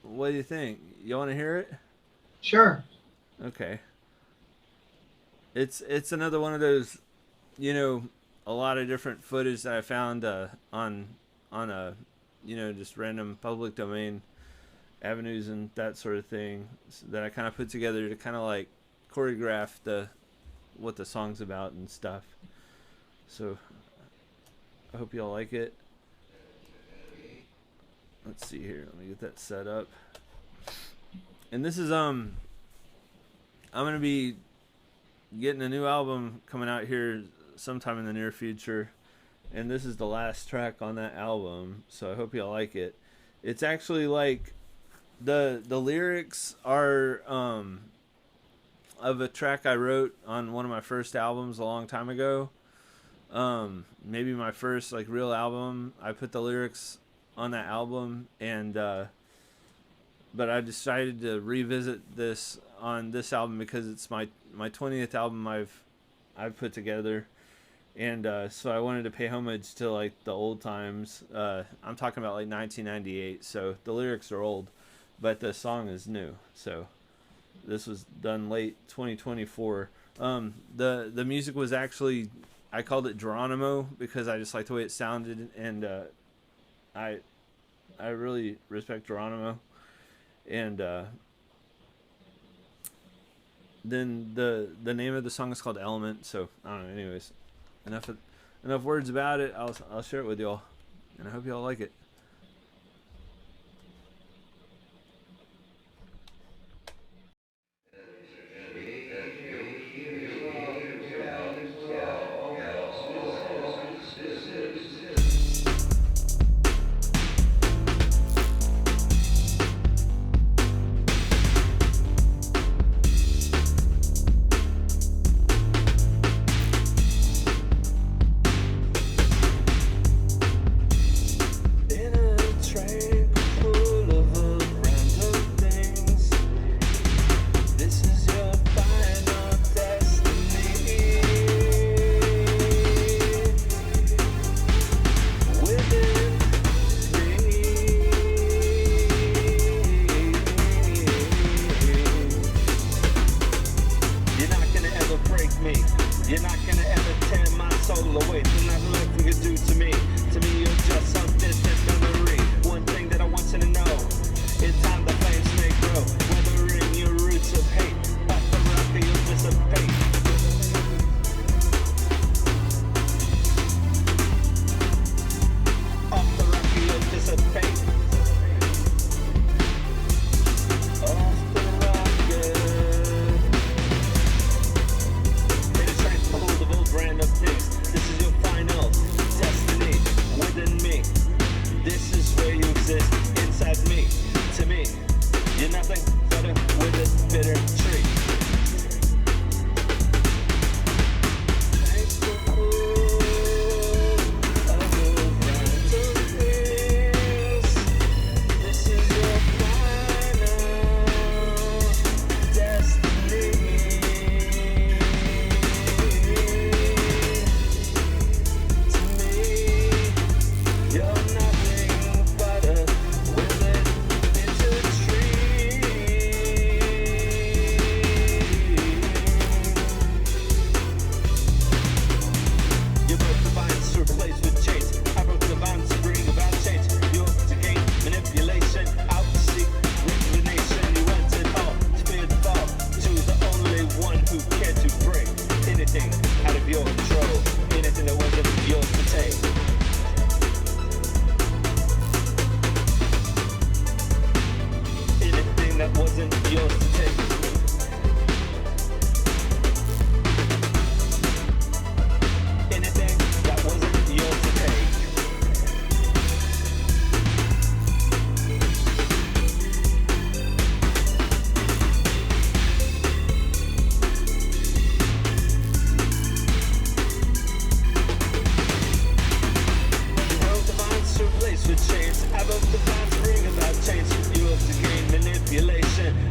What do you think? You want to hear it? Sure. Okay. It's another one of those, you know, a lot of different footage that I found on a, you know, just random public domain avenues and that sort of thing that I kind of put together to kind of like choreograph what the song's about and stuff. So I hope y'all like it. Let's see here. Let me get that set up. And this is I'm gonna be getting a new album coming out here sometime in the near future, and this is the last track on that album. So I hope y'all like it. It's actually like the lyrics are of a track I wrote on one of my first albums a long time ago. Maybe my first like real album. I put the lyrics on that album, and but I decided to revisit this on this album because it's my 20th album I've put together, and so I wanted to pay homage to like the old times. I'm talking about like 1998, so the lyrics are old, but the song is new. So This was done late 2024. The music was actually, I called it Geronimo because I just liked the way it sounded, and I really respect Geronimo. And then the name of the song is called Element. So I don't know. Anyways, enough words about it. I'll share it with y'all, and I hope y'all like it.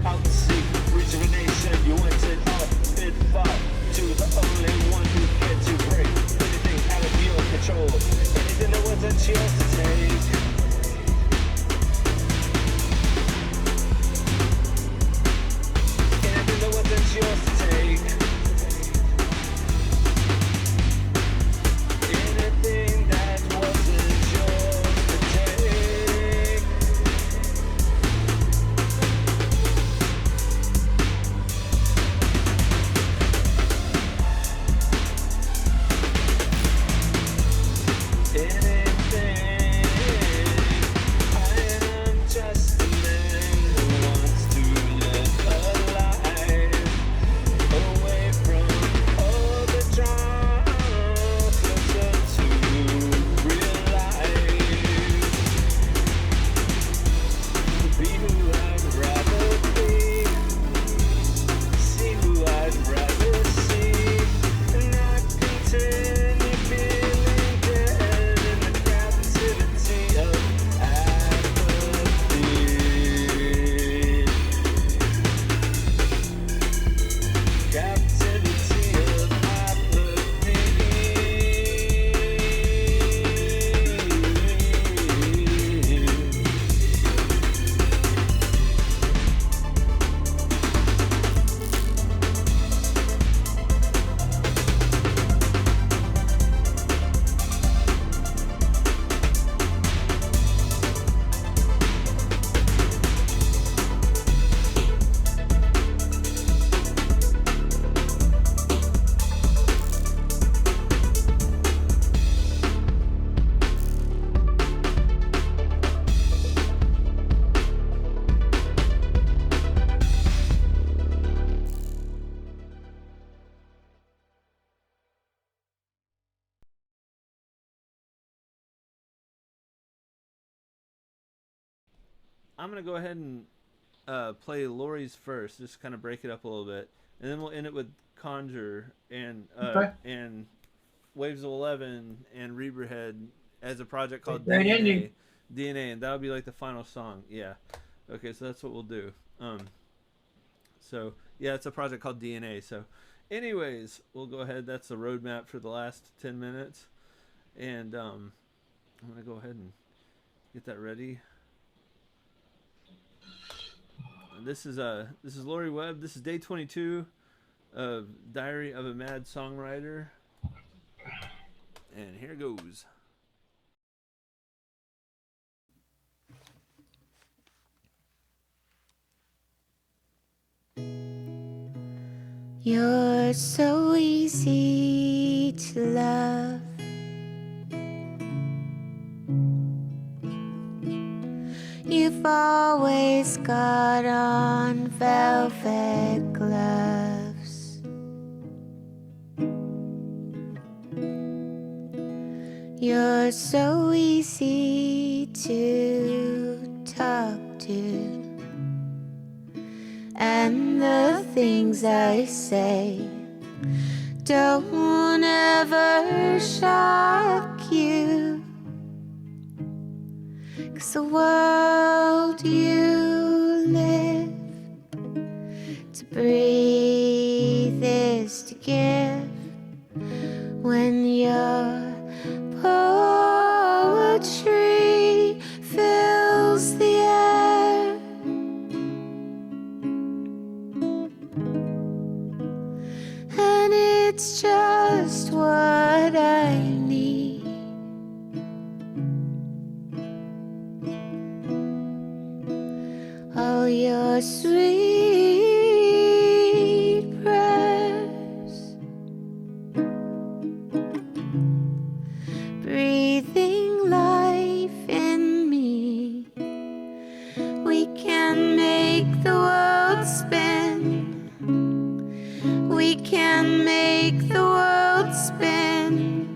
Out to I'm gonna go ahead and play Lori's first, just kind of break it up a little bit, and then we'll end it with Conjure Okay. and Waves of 11 and Reberhead as a project called Great ending. DNA, and that'll be like the final song. Yeah. Okay, so that's what we'll do. So yeah, it's a project called DNA. So, anyways, we'll go ahead. That's the roadmap for the last 10 minutes, and I'm gonna go ahead and get that ready. This is Lori Webb. This is day 22 of Diary of a Mad Songwriter, and here goes. You're so easy to love. You've always got on velvet gloves. You're so easy to talk to. And the things I say don't ever shock you. 'Cause the world you live to breathe is to give. When your poetry fills the air, and it's just what I need. All your sweet prayers, breathing life in me. We can make the world spin. We can make the world spin.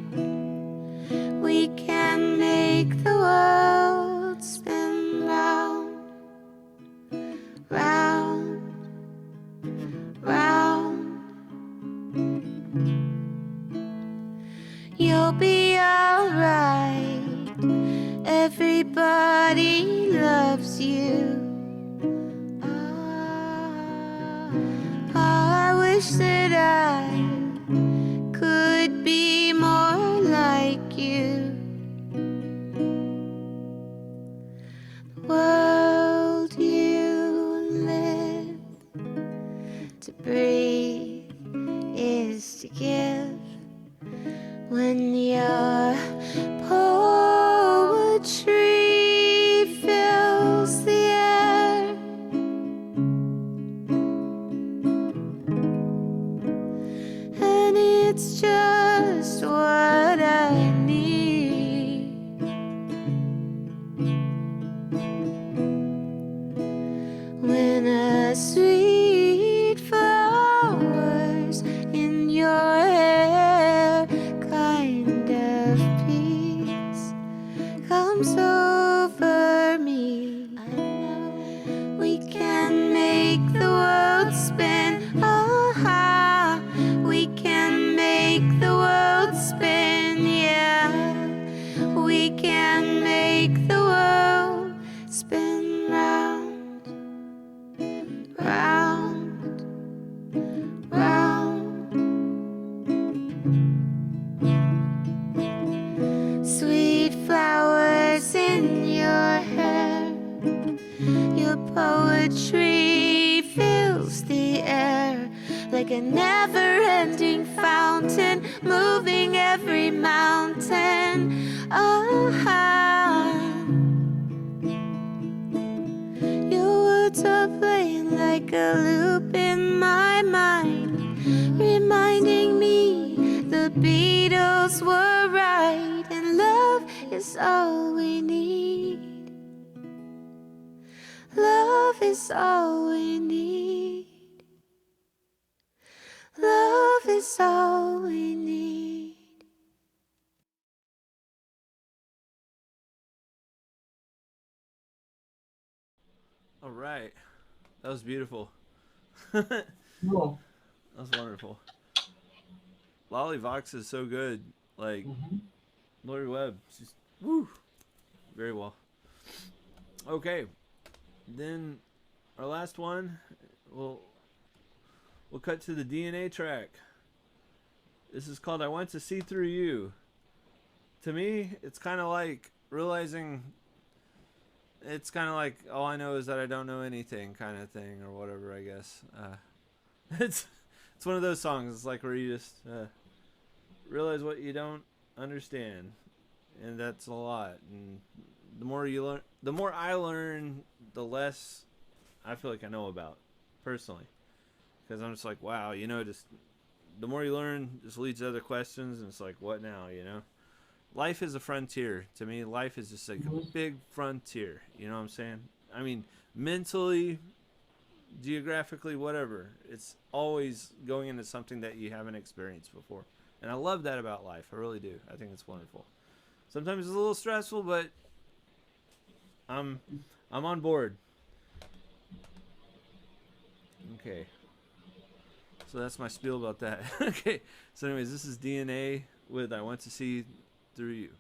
We can make the world spin round, round, round. You'll be alright. Everybody loves you. I wish that I could be more like you. The world you live to breathe is to give. When your poetry fills the air, and it's just what I need. When a sweet flowers in your hair kind of peace comes over me, I know we can make the world spin. Ah, we can make the world spin. Yeah, we can make the world spin round, round, round. Sweet flowers in your hair, your poetry fills the air like a never-ending fountain, moving every mountain. Your words are playing like a loop in my mind, reminding me the Beatles were right, and love is all we need. Love is all we need. Love is all we need. All right. That was beautiful. Cool. That was wonderful. Lolly Vox is so good. Like, Lori Webb, she's, woo, very well. Okay. Then our last one, we'll cut to the DNA track. This is called I Want to See Through You. To me, it's kind of like realizing, it's kind of like all I know is that I don't know anything kind of thing, or whatever, I guess. It's one of those songs. It's like where you just realize what you don't understand, and that's a lot. And the more you learn, the more I learn, the less I feel like I know about, personally, because I'm just like, wow, just the more you learn, just leads to other questions, and it's like, what now, Life is a frontier. To me, life is just like a big frontier. You know what I'm saying? I mean, mentally, geographically, whatever. It's always going into something that you haven't experienced before. And I love that about life. I really do. I think it's wonderful. Sometimes it's a little stressful, but I'm on board. Okay. So that's my spiel about that. Okay. So anyways, this is DNA with I Want to See Through You.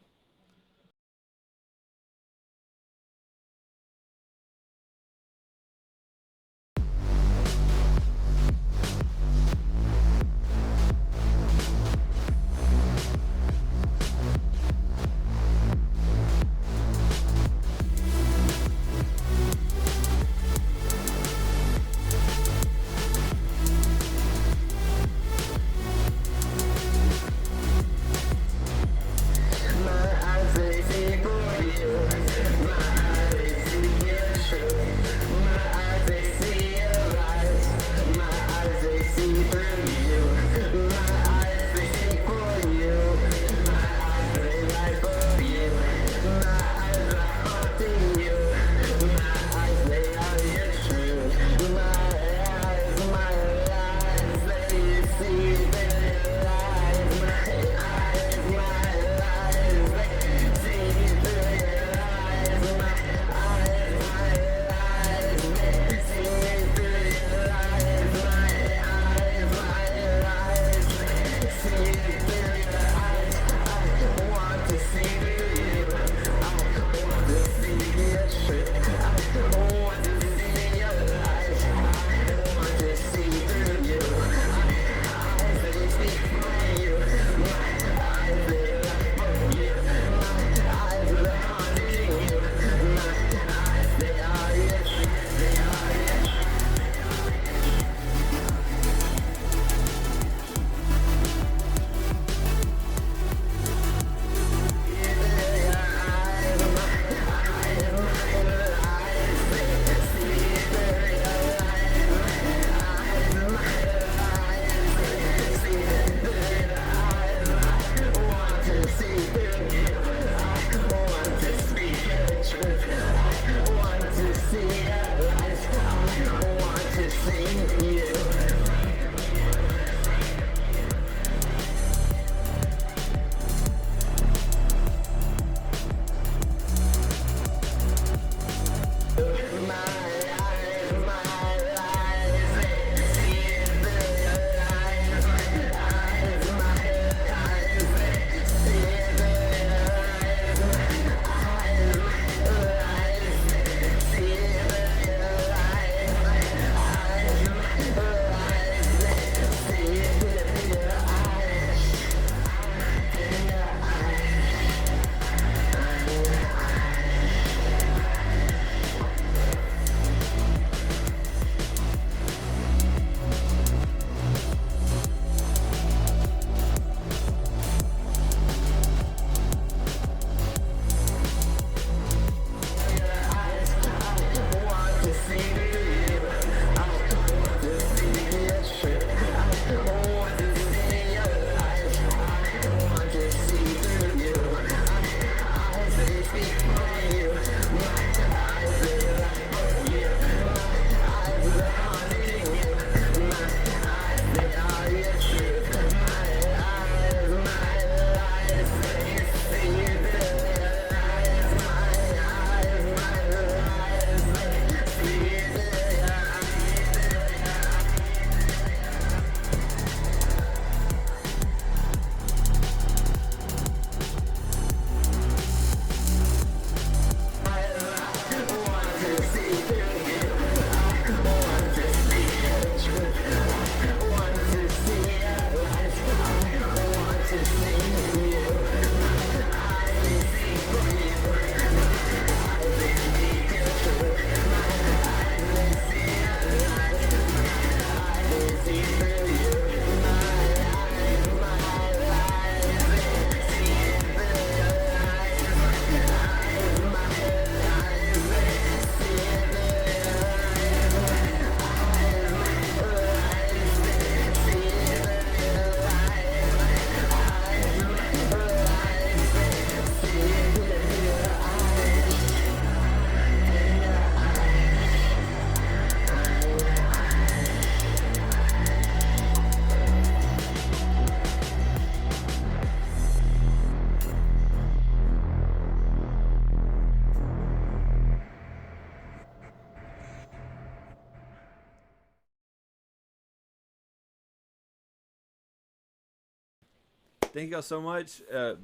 Thank y'all so much.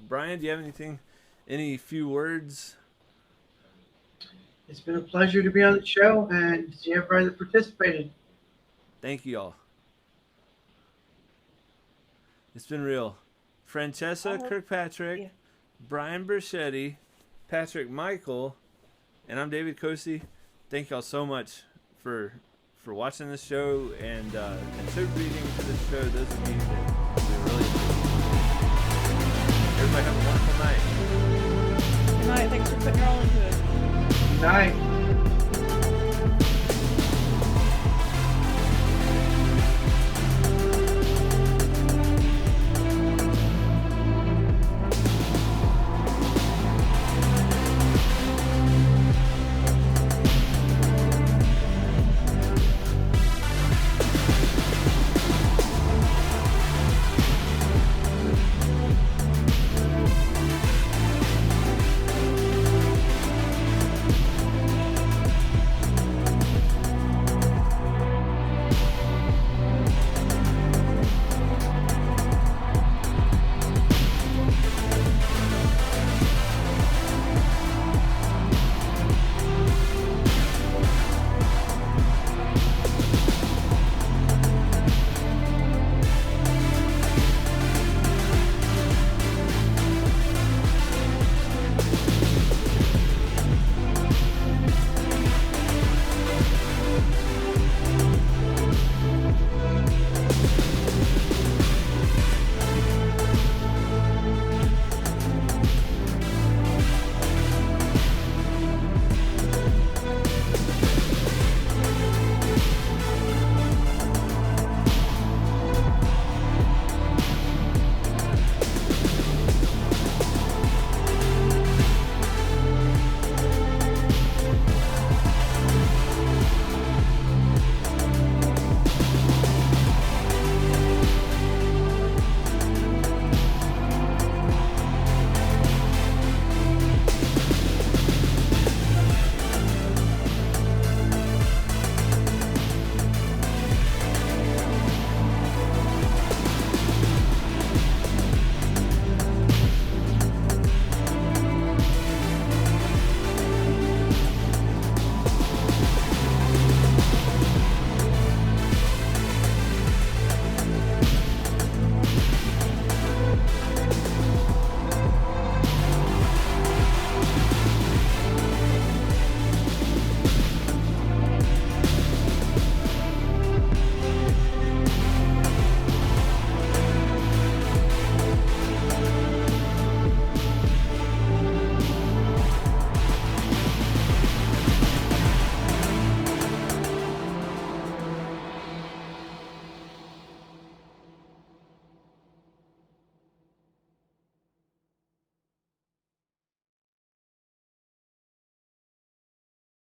Brian, do you have anything, any few words? It's been a pleasure to be on the show and to see everybody that participated. Thank you all. It's been real. Franchesa Kirkpatrick, Brian Burchette, Patrick Michael, and I'm David Koci. Thank y'all so much for watching this show and contributing to this show. Those of you that we really appreciate. Everybody have a wonderful night. Good night. Thanks for putting your all into it. Good night.